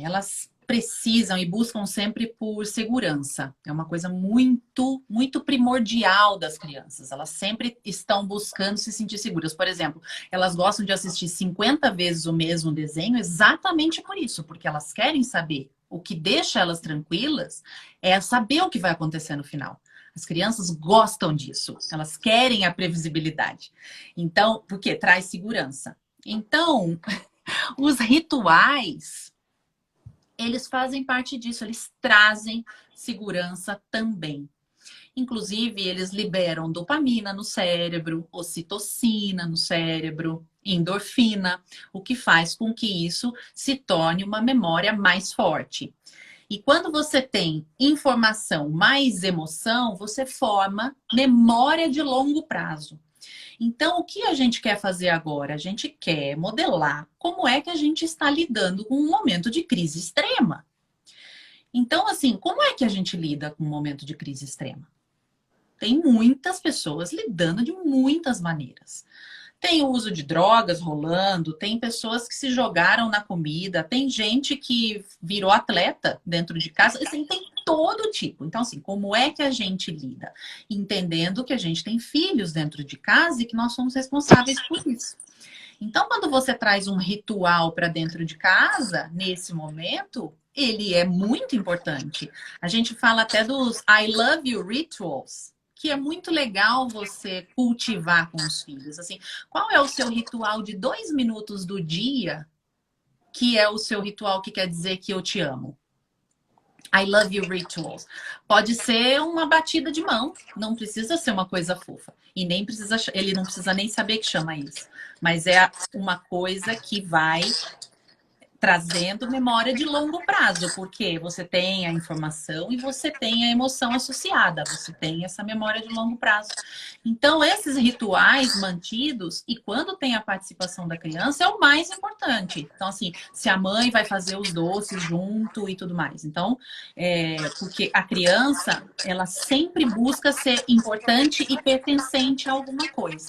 elas precisam e buscam sempre por segurança. É uma coisa muito, muito primordial das crianças. Elas sempre estão buscando se sentir seguras. Por exemplo, elas gostam de assistir 50 vezes o mesmo desenho exatamente por isso, porque elas querem saber. O que deixa elas tranquilas é saber o que vai acontecer no final. As crianças gostam disso, elas querem a previsibilidade. Então, porque traz segurança. Então, os rituais, eles fazem parte disso, eles trazem segurança também. Inclusive, eles liberam dopamina no cérebro, ocitocina no cérebro, endorfina, o que faz com que isso se torne uma memória mais forte. E quando você tem informação mais emoção, você forma memória de longo prazo. Então, o que a gente quer fazer agora? A gente quer modelar como é que a gente está lidando com um momento de crise extrema. Então, assim, como é que a gente lida com um momento de crise extrema? Tem muitas pessoas lidando de muitas maneiras. Tem o uso de drogas rolando, tem pessoas que se jogaram na comida, tem gente que virou atleta dentro de casa, assim, tem todo tipo. Então, assim, como é que a gente lida? Entendendo que a gente tem filhos dentro de casa e que nós somos responsáveis por isso. Então, quando você traz um ritual para dentro de casa, nesse momento, ele é muito importante. A gente fala até dos I love you rituals, que é muito legal você cultivar com os filhos. Assim, qual é o seu ritual de 2 minutos do dia, que é o seu ritual que quer dizer que eu te amo? I love you rituals. Pode ser uma batida de mão, não precisa ser uma coisa fofa. E nem precisa, ele não precisa nem saber que chama isso. Mas é uma coisa que vai trazendo memória de longo prazo, porque você tem a informação e você tem a emoção associada, você tem essa memória de longo prazo. Então, esses rituais mantidos, e quando tem a participação da criança, é o mais importante. Então, assim, se a mãe vai fazer os doces junto e tudo mais. Então, porque a criança, ela sempre busca ser importante e pertencente a alguma coisa.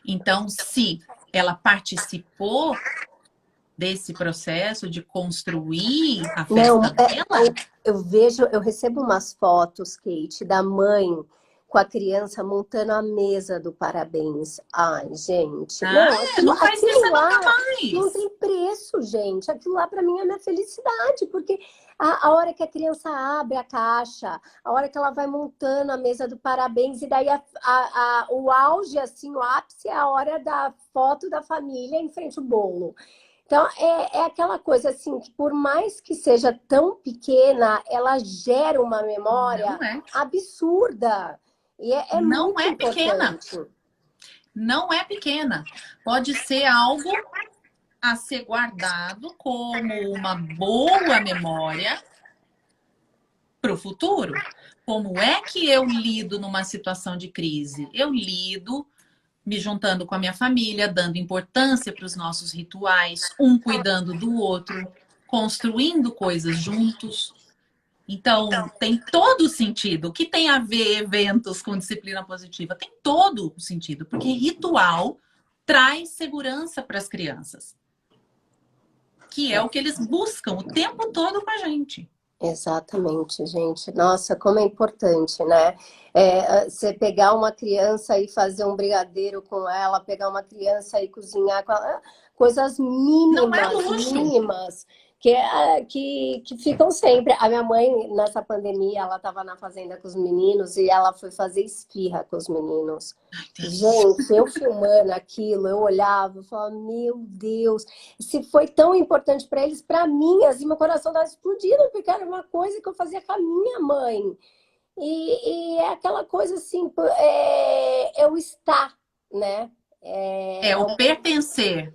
Então, se ela participou desse processo de construir a Não, festa dela? eu recebo umas fotos, Kate, da mãe com a criança montando a mesa do parabéns. Ai, gente, não, Não vai esquecer nunca não mais. tem preço, gente. Aquilo lá para mim é minha felicidade, porque a hora que a criança abre a caixa, a hora que ela vai montando a mesa do parabéns, e daí o auge, assim, o ápice é a hora da foto da família em frente ao bolo. Então, é aquela coisa assim, que por mais que seja tão pequena, ela gera uma memória Não é. absurda. E é Não muito é pequena. importante. Não é pequena. Pode ser algo a ser guardado como uma boa memória para o futuro. Como é que eu lido numa situação de crise? Eu lido me juntando com a minha família, dando importância para os nossos rituais, um cuidando do outro, construindo coisas juntos. Então, tem todo o sentido. O que tem a ver eventos com disciplina positiva? Tem todo o sentido, porque ritual traz segurança para as crianças, que é o que eles buscam o tempo todo com a gente. Exatamente, gente. Nossa, como é importante, né? Você pegar uma criança e fazer um brigadeiro com ela, pegar uma criança e cozinhar com ela, coisas Não é mínimas, luxo. mínimas, que ficam sempre. A minha mãe, nessa pandemia, ela estava na fazenda com os meninos e ela foi fazer esfirra com os meninos. Ai, delícia. Gente, eu filmando aquilo, eu olhava, eu falava, meu Deus, se foi tão importante para eles, para mim, assim, meu coração estava explodindo, porque era uma coisa que eu fazia com a minha mãe. E é aquela coisa assim, é o estar, né? É É o um pertencer.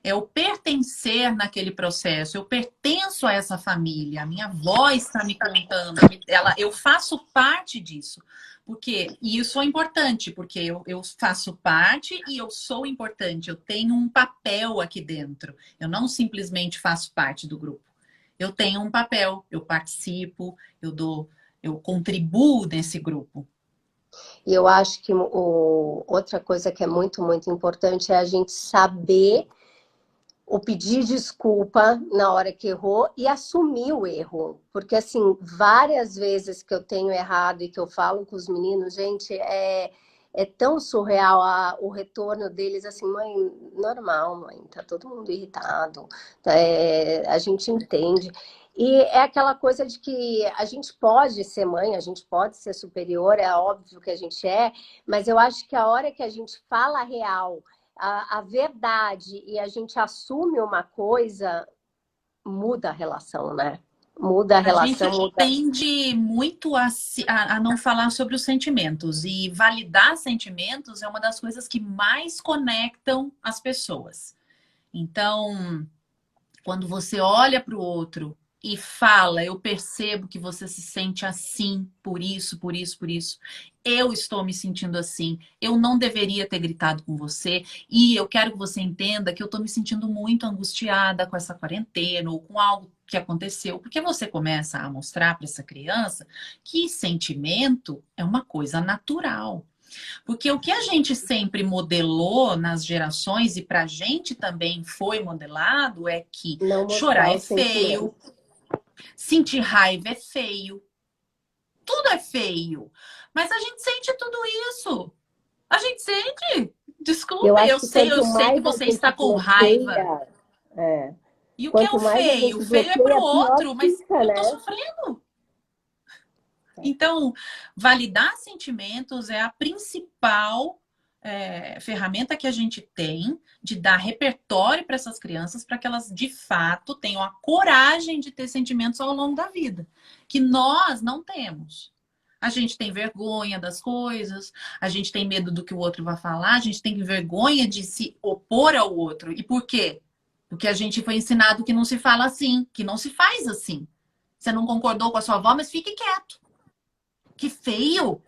É o pertencer naquele processo. Eu pertenço a essa família. A minha avó está me contando. Eu faço parte disso. E isso é importante, porque eu faço parte e eu sou importante. Eu tenho um papel aqui dentro. Eu não simplesmente faço parte do grupo. Eu tenho um papel, eu participo, eu contribuo nesse grupo. E eu acho que outra coisa que é muito, muito importante é a gente saber o pedir desculpa na hora que errou e assumir o erro. Porque, assim, várias vezes que eu tenho errado e que eu falo com os meninos, gente, é tão surreal o retorno deles, assim, mãe, normal, mãe, tá todo mundo irritado, a gente entende. E é aquela coisa de que a gente pode ser mãe, a gente pode ser superior, é óbvio que a gente é, mas eu acho que a hora que a gente fala a real, a verdade e a gente assume uma coisa, muda a relação, né? Muda a A gente relação, muda. tende muito a não falar sobre os sentimentos. E validar sentimentos é uma das coisas que mais conectam as pessoas. Então, quando você olha para o outro e fala, eu percebo que você se sente assim, por isso, por isso, por isso. Eu estou me sentindo assim. Eu não deveria ter gritado com você. E eu quero que você entenda que eu estou me sentindo muito angustiada com essa quarentena ou com algo que aconteceu. Porque você começa a mostrar para essa criança que sentimento é uma coisa natural. Porque o que a gente sempre modelou nas gerações e para a gente também foi modelado é que Não chorar mostrar é o sentimento. feio, sentir raiva é feio, tudo é feio. Mas a gente sente tudo isso. A gente sente. Eu Desculpe, acho que eu quanto sei que mais a você está gente com raiva. bloqueia, é, E o que é quanto o mais a feio? gente O feio é para o bloqueia, pior outro, mas fica, eu estou né? sofrendo. Então, validar sentimentos é a principal ferramenta que a gente tem de dar repertório para essas crianças para que elas, de fato, tenham a coragem de ter sentimentos ao longo da vida, que nós não temos. A gente tem vergonha das coisas, a gente tem medo do que o outro vai falar, a gente tem vergonha de se opor ao outro. E por quê? Porque a gente foi ensinado que não se fala assim, que não se faz assim. Você não concordou com a sua avó, mas fique quieto. Que feio!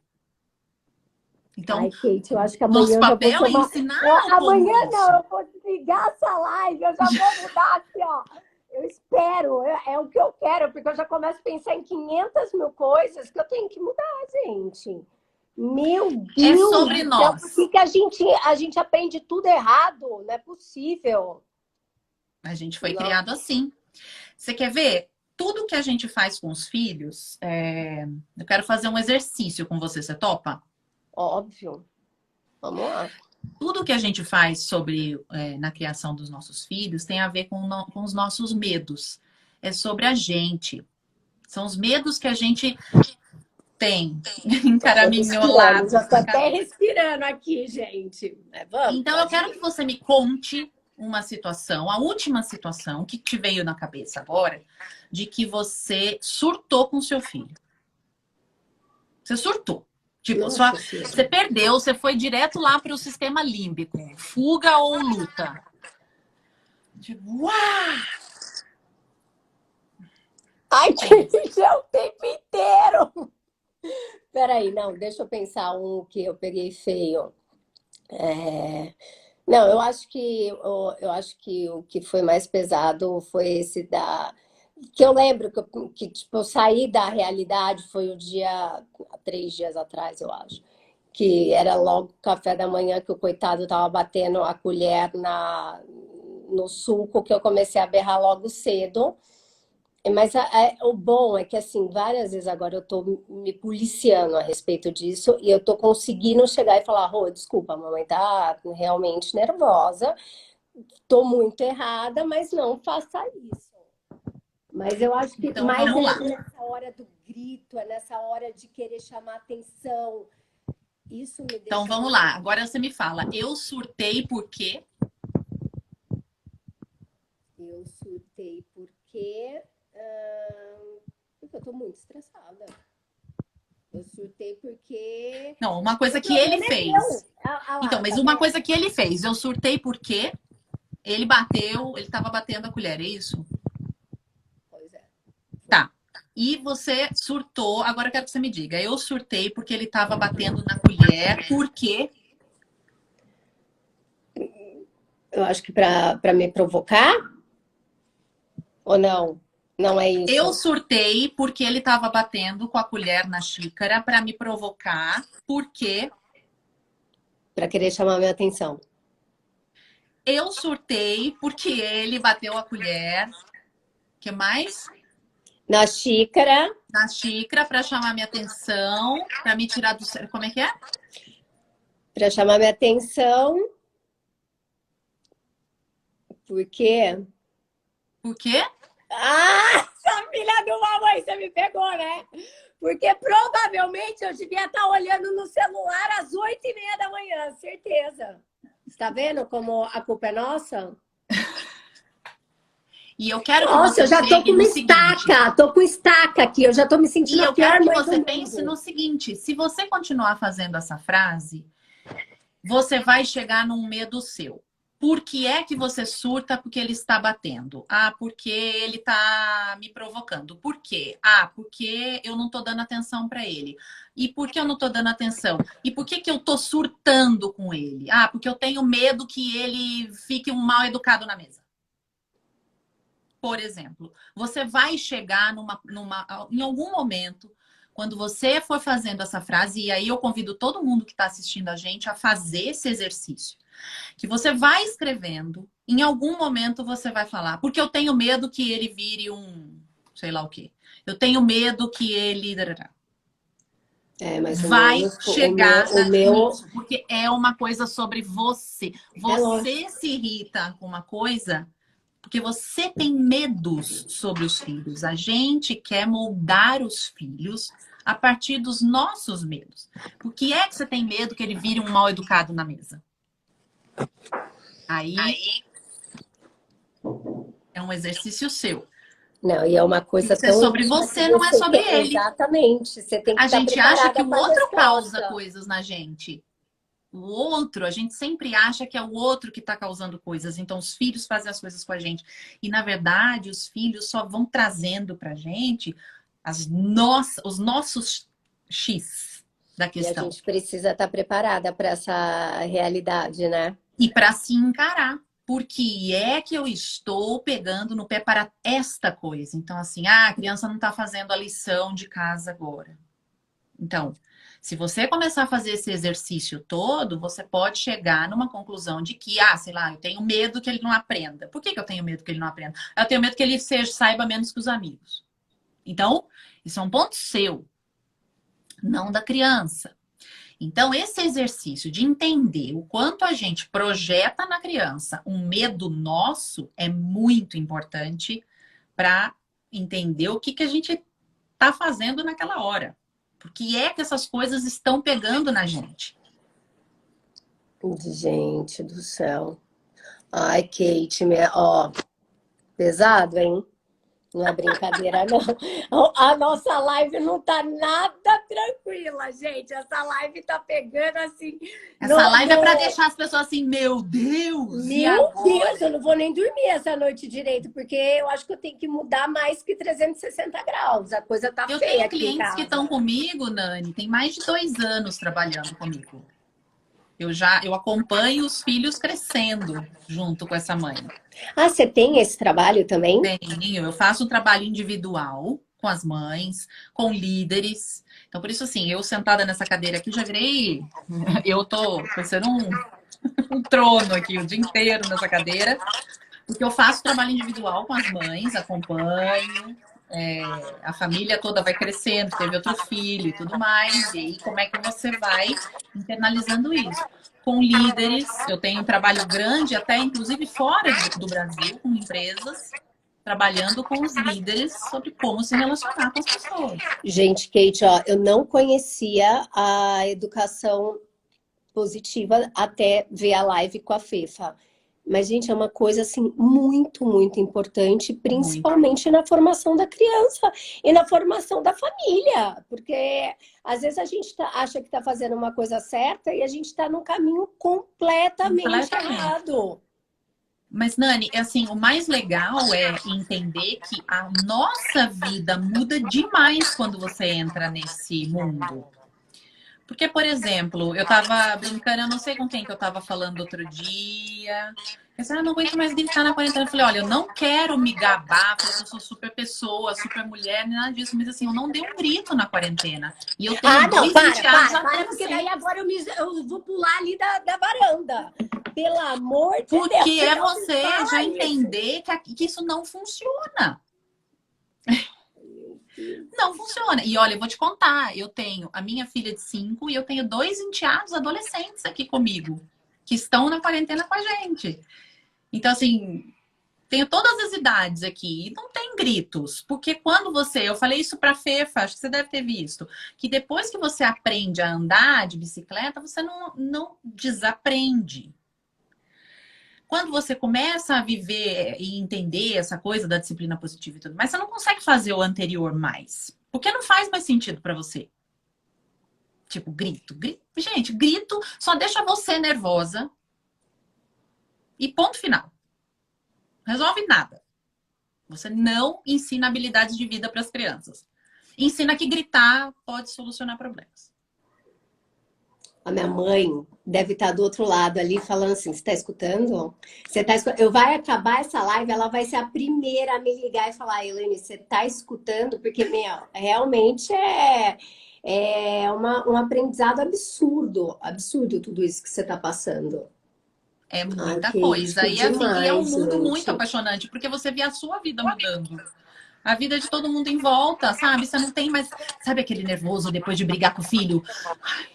Ai, Então, Kate, eu acho que nosso amanhã eu já vou papel é tomar. ensinar ao povo Amanhã não, isso. eu vou desligar essa live, eu já vou mudar aqui, ó. Eu espero, é o que eu quero, porque eu já começo a pensar em 500 mil coisas que eu tenho que mudar, gente. Meu É Deus sobre do céu, por nós. que a gente aprende tudo errado? Não é possível. A gente foi Não, criado assim. Você quer ver? Tudo que a gente faz com os filhos, eu quero fazer um exercício com você. Você topa? óbvio. Vamos lá. Tudo que a gente faz na criação dos nossos filhos tem a ver com os nossos medos. É sobre a gente. São os medos que a gente tem Já tô respirando, já encaraminholados tô na até cabeça. respirando aqui, gente. Vamos, Então, eu pode quero que ir. você me conte uma situação, a última situação que te veio na cabeça agora, de que você surtou com seu filho. Você surtou. Tipo, Nossa você Senhora. perdeu, você foi direto lá para o sistema límbico. Fuga ou luta. Tipo, uau! Ai, Tem. que é o tempo inteiro. Peraí, não, deixa eu pensar um que eu peguei feio. Não, eu acho que o que foi mais pesado foi esse que eu lembro que tipo, eu saí da realidade foi o dia, há 3 dias atrás, eu acho. Que era logo o café da manhã que o coitado tava batendo a colher no suco, que eu comecei a berrar logo cedo. Mas o bom é que, assim, várias vezes agora eu tô me policiando a respeito disso e eu tô conseguindo chegar e falar, Rô, desculpa, a mamãe tá realmente nervosa, tô muito errada, mas não faça isso. Mas eu acho que Então mais vamos lá. nessa hora do grito, é nessa hora de querer chamar atenção. Isso me Então deixa vamos muito... lá. Agora você me fala, eu surtei por quê? Eu surtei porque eu tô muito estressada. Eu surtei porque Não, uma o coisa que ele problema é fez. meu. Ah Então, lá, mas tá uma vendo? coisa que ele fez, eu surtei por quê? Ele bateu, ele tava batendo a colher, é isso? Pois é, foi. Tá. E você surtou, agora eu quero que você me diga. Eu surtei porque ele tava batendo na colher, por quê? Eu acho que para me provocar ou não? Não é Eu isso. surtei porque ele tava batendo com a colher na xícara para me provocar, porque Para querer chamar minha atenção. eu surtei porque ele bateu a colher. Que mais? Na xícara, Na xícara para chamar minha atenção, para me tirar do sério. Como é que é? para chamar minha atenção, porque. Por quê? Ah, essa filha de uma mãe, você me pegou, né? Porque provavelmente eu devia estar olhando no celular às 8h30 da manhã, certeza. Está vendo como a culpa é nossa? E eu quero que Nossa, eu você já tô com chegue uma no seguinte. estaca, tô com estaca aqui, eu já tô me E sentindo a eu quero pior que mãe do você pense no mundo. seguinte: se você continuar fazendo essa frase, você vai chegar num medo seu. Por que é que você surta porque ele está batendo? Ah, porque ele está me provocando. Por quê? Ah, porque eu não estou dando atenção para ele. E por que eu não estou dando atenção? E por que eu estou surtando com ele? Ah, porque eu tenho medo que ele fique um mal educado na mesa. Por exemplo, você vai chegar em algum momento, quando você for fazendo essa frase, e aí eu convido todo mundo que está assistindo a gente a fazer esse exercício, que você vai escrevendo, em algum momento você vai falar, porque eu tenho medo que ele vire um, sei lá o quê. Eu tenho medo que ele... É, mas o meu, Vai o meu, chegar o meu nisso, porque é uma coisa sobre você. é lógico. Você se irrita com uma coisa porque você tem medos sobre os filhos. A gente quer moldar os filhos a partir dos nossos medos. Por que é que você tem medo que ele vire um mal educado na mesa? Aí é um exercício seu. Não, e é uma coisa Isso é tão sobre íntima que você, não é você sobre quer. ele. Exatamente. Você tem que A estar gente acha que preparada o para a outro causa resposta. coisas na gente. O outro, a gente sempre acha que é o outro que está causando coisas. Então, os filhos fazem as coisas com a gente. E, na verdade, os filhos só vão trazendo para a gente os nossos X da E a questão. gente precisa estar preparada para essa realidade, né? E para se encarar. Por que é que eu estou pegando no pé para esta coisa? Então, assim, a criança não está fazendo a lição de casa agora. Então, se você começar a fazer esse exercício todo, você pode chegar numa conclusão de que, sei lá, eu tenho medo que ele não aprenda. Por que eu tenho medo que ele não aprenda? Eu tenho medo que ele saiba menos que os amigos. Então, isso é um ponto seu, não da criança. Então, esse exercício de entender o quanto a gente projeta na criança um medo nosso é muito importante para entender o que a gente está fazendo naquela hora. Porque é que essas coisas estão pegando na gente. Gente do céu. Ai, Kate, ó, pesado, hein? Não é brincadeira, não. A nossa live não tá nada tranquila, gente. Essa live tá pegando assim. Essa live é para deixar as pessoas assim, meu Deus, e Meu agora? Deus, eu não vou nem dormir essa noite direito, porque eu acho que eu tenho que mudar mais que 360 graus. A coisa tá Eu feia tenho aqui em clientes que estão casa. comigo, Nani, tem mais de 2 anos trabalhando comigo. Eu acompanho os filhos crescendo junto com essa mãe. Ah, você tem esse trabalho também? Eu faço um trabalho individual com as mães, com líderes. Então, por isso, assim, eu sentada nessa cadeira aqui já virei. Eu tô parecendo um trono aqui o dia inteiro nessa cadeira, porque eu faço trabalho individual com as mães, acompanho. A família toda vai crescendo, teve outro filho e tudo mais, e aí como é que você vai internalizando isso? Com líderes, eu tenho um trabalho grande, até inclusive fora do Brasil, com empresas, trabalhando com os líderes sobre como se relacionar com as pessoas. Gente, Kate, ó, eu não conhecia a educação positiva até ver a live com a Fefa. Mas, gente, é uma coisa assim muito, muito importante, Muito. principalmente na formação da criança e na formação da família. Porque às vezes a gente acha que está fazendo uma coisa certa e a gente está num caminho completamente Completamente. errado. Mas, Nani, assim, o mais legal é entender que a nossa vida muda demais quando você entra nesse mundo. Porque, por exemplo, eu tava brincando, eu não sei com quem que eu tava falando outro dia. Eu disse, não aguento mais gritar na quarentena. Eu falei, olha, eu não quero me gabar, falar que eu sou super pessoa, super mulher, nada disso. Mas assim, eu não dei um grito na quarentena. E eu tenho Não, dois enteados para, porque daí adolescentes. agora eu vou pular ali da varanda. Pelo amor de Porque Deus, é não me você já fala isso. entender que isso não funciona. Não funciona. E olha, eu vou te contar, eu tenho a minha filha de 5 e eu tenho 2 enteados adolescentes aqui comigo, que estão na quarentena com a gente. Então, assim, tenho todas as idades aqui e não tem gritos. Porque quando você, eu falei isso pra Fefa, acho que você deve ter visto, que depois que você aprende a andar de bicicleta, você não desaprende. Quando você começa a viver e entender essa coisa da disciplina positiva e tudo mais, você não consegue fazer o anterior mais. Porque não faz mais sentido para você. Tipo, grito. Gente, grito só deixa você nervosa. E ponto final. Resolve nada. Você não ensina habilidades de vida para as crianças. Ensina que gritar pode solucionar problemas. A minha mãe deve estar do outro lado ali falando assim: você está escutando? Você tá escutando? Eu vai acabar essa live, ela vai ser a primeira a me ligar e falar: Elaine, você está escutando? Porque, meu, realmente um aprendizado absurdo, absurdo tudo isso que você está passando. É Ai, muita Kate, coisa. que E assim, e é um demais, mundo muito gente. apaixonante, porque você vê a sua vida mudando. A vida de todo mundo em volta, sabe? Você não tem mais. Sabe aquele nervoso depois de brigar com o filho? Ai,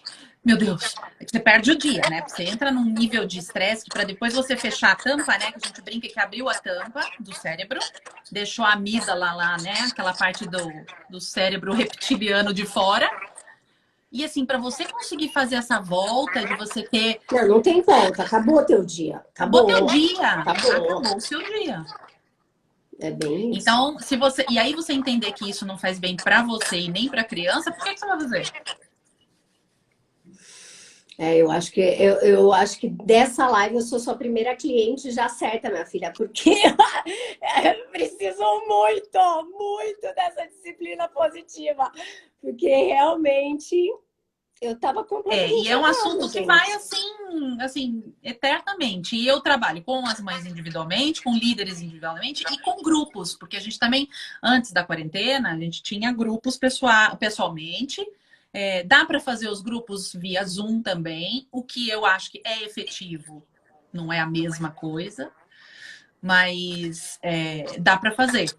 meu Deus, você perde o dia, né? Você entra num nível de estresse que para depois você fechar a tampa, né? Que a gente brinca que abriu a tampa do cérebro, deixou a amígdala lá, né? Aquela parte do cérebro reptiliano de fora. E assim, para você conseguir fazer essa volta de você ter. Não, não tem volta. Acabou o teu dia. Acabou teu Acabou. dia. Acabou. Acabou o seu dia. É bem isso. Então, se você. E aí você entender que isso não faz bem para você e nem para criança, por que você vai fazer? Eu acho que dessa live eu sou sua primeira cliente já certa, minha filha, porque eu preciso muito, muito dessa disciplina positiva, porque realmente eu estava E completamente é um errada, assunto que vai gente. assim, eternamente. E eu trabalho com as mães individualmente, com líderes individualmente e com grupos, porque a gente também, antes da quarentena, a gente tinha grupos pessoalmente. Dá para fazer os grupos via Zoom também, o que eu acho que é efetivo. Não é a mesma coisa, mas dá para fazer.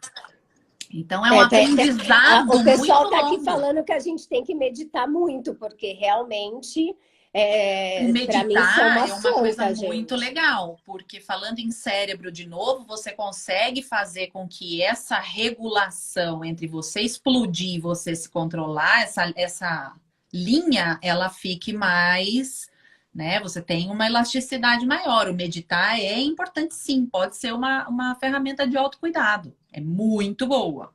Então é um É, o aprendizado pessoal muito está aqui longo. falando que a gente tem que meditar muito, porque realmente, O para mim, isso é meditar uma é uma coisa sonta, muito gente. legal, porque falando em cérebro de novo, você consegue fazer com que essa regulação entre você explodir e você se controlar, essa linha, ela fique mais, né? Você tem uma elasticidade maior. O meditar é importante, sim, pode ser uma ferramenta de autocuidado. É muito boa.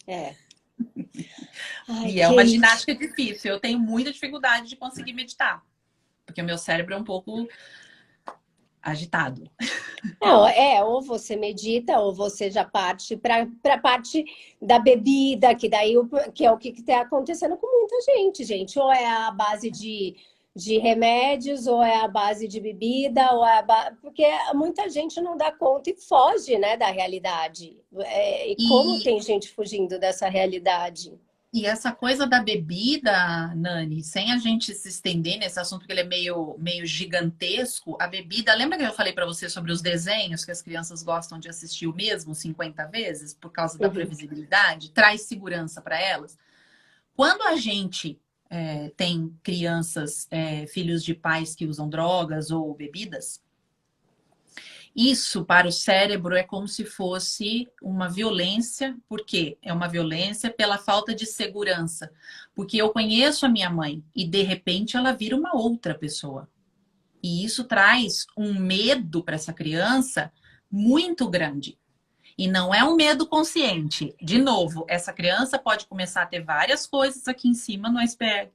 É. Ai, E é uma Kate. ginástica difícil. Eu tenho muita dificuldade de conseguir meditar, porque o meu cérebro é um pouco agitado. Não, ou você medita, ou você já parte para a parte da bebida, que daí que é o que está acontecendo com muita gente, gente. Ou é a base de remédios, ou é a base de bebida, porque muita gente não dá conta e foge, né, da realidade. E como E tem gente fugindo dessa realidade? E essa coisa da bebida, Nani, sem a gente se estender nesse assunto, porque ele é meio gigantesco, a bebida. Lembra que eu falei para você sobre os desenhos que as crianças gostam de assistir o mesmo 50 vezes por causa da Uhum. previsibilidade? Traz segurança para elas. Quando a gente tem crianças, filhos de pais que usam drogas ou bebidas, Isso para o cérebro é como se fosse uma violência. Por quê? É uma violência pela falta de segurança. Porque eu conheço a minha mãe e de repente ela vira uma outra pessoa. E isso traz um medo para essa criança muito grande. E não é um medo consciente. De novo, essa criança pode começar a ter várias coisas aqui em cima no iceberg.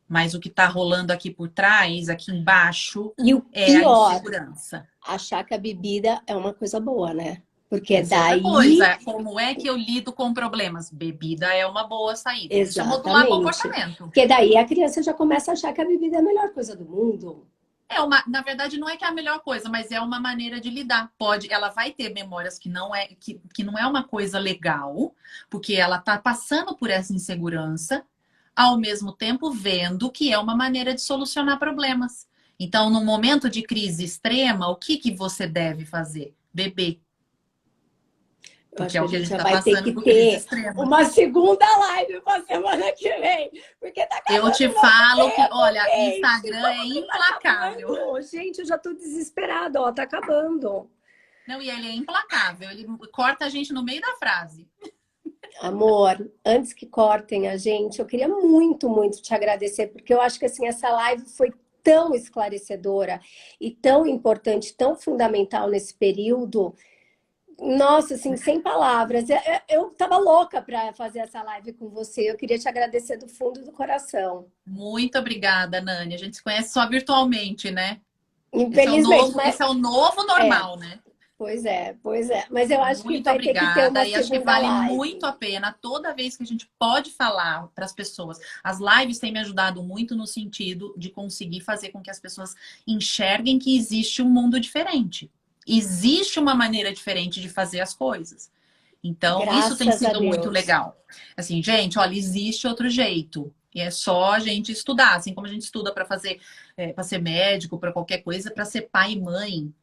Mas o que está rolando aqui por trás, aqui embaixo, E o é a pior, insegurança. achar que a bebida é uma coisa boa, né? Porque Essa é outra daí, coisa. Como é que eu lido com problemas? Bebida é uma boa saída. Isso é modular exatamente. comportamento. Porque daí a criança já começa a achar que a bebida é a melhor coisa do mundo. Na verdade, não é que é a melhor coisa, mas é uma maneira de lidar. Ela vai ter memórias que não é uma coisa legal, porque ela está passando por essa insegurança, ao mesmo tempo vendo que é uma maneira de solucionar problemas. Então, no momento de crise extrema, o que você deve fazer? Beber. Eu Porque acho é que o a que a gente gente já está vai ter passando que por crise ter extrema. uma segunda live para semana que vem. Porque tá Eu acabando te o nosso falo que, tempo, olha, Kate. Instagram é Como que tá implacável. acabando? Gente, eu já tô desesperada, ó. Tá acabando. Não, e ele é implacável. Ele corta a gente no meio da frase. Amor, antes que cortem a gente, eu queria muito, muito te agradecer, porque eu acho que assim, essa live foi tão esclarecedora e tão importante, tão fundamental nesse período. Nossa, assim, sem palavras. Eu tava louca para fazer essa live com você. Eu queria te agradecer do fundo do coração. Muito obrigada, Nani. A gente se conhece só virtualmente, né? Infelizmente, Esse mas é o novo é, normal, né? pois é, pois é. Mas eu acho que Muito vai ter que ter uma obrigada. E acho que segunda vale muito live. a pena toda vez que a gente pode falar para as pessoas. As lives têm me ajudado muito no sentido de conseguir fazer com que as pessoas enxerguem que existe um mundo diferente. Existe uma maneira diferente de fazer as coisas. Então, isso tem Graças a sido muito Deus. legal. Assim, gente, olha, existe outro jeito. E é só a gente estudar, assim como a gente estuda para fazer, para ser médico, para qualquer coisa, para ser pai e mãe,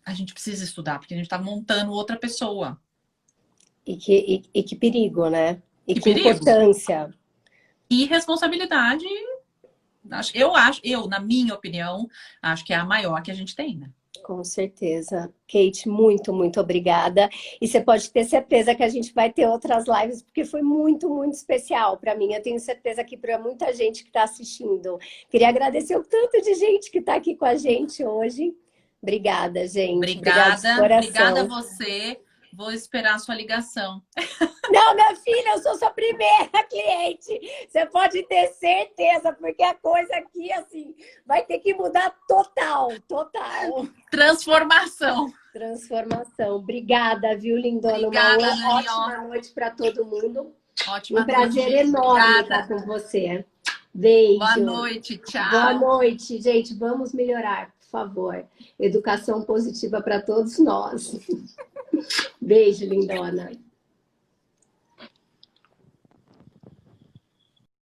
a gente precisa estudar, porque a gente está montando outra pessoa. E que perigo, né? E Que que perigo. importância. E responsabilidade, na minha opinião, acho que é a maior que a gente tem, né? Com certeza. Kate, muito, muito obrigada. E você pode ter certeza que a gente vai ter outras lives, porque foi muito, muito especial para mim. Eu tenho certeza que para muita gente que está assistindo. Queria agradecer o tanto de gente que está aqui com a gente hoje. Obrigada, gente. Obrigada de Obrigada a coração. você. Vou esperar a sua ligação. Não, minha filha, eu sou sua primeira cliente. Você pode ter certeza, porque a coisa aqui, assim, vai ter que mudar total, total. Transformação. Transformação. Obrigada, viu, lindona? Uma Obrigada, Nani. ótima noite para todo mundo. Um Ótima noite, prazer gente. enorme estar Obrigada. com você. Boa Beijo. noite. Boa Tchau. noite, gente. Vamos melhorar, por favor. Educação positiva para todos nós. Beijo, lindona.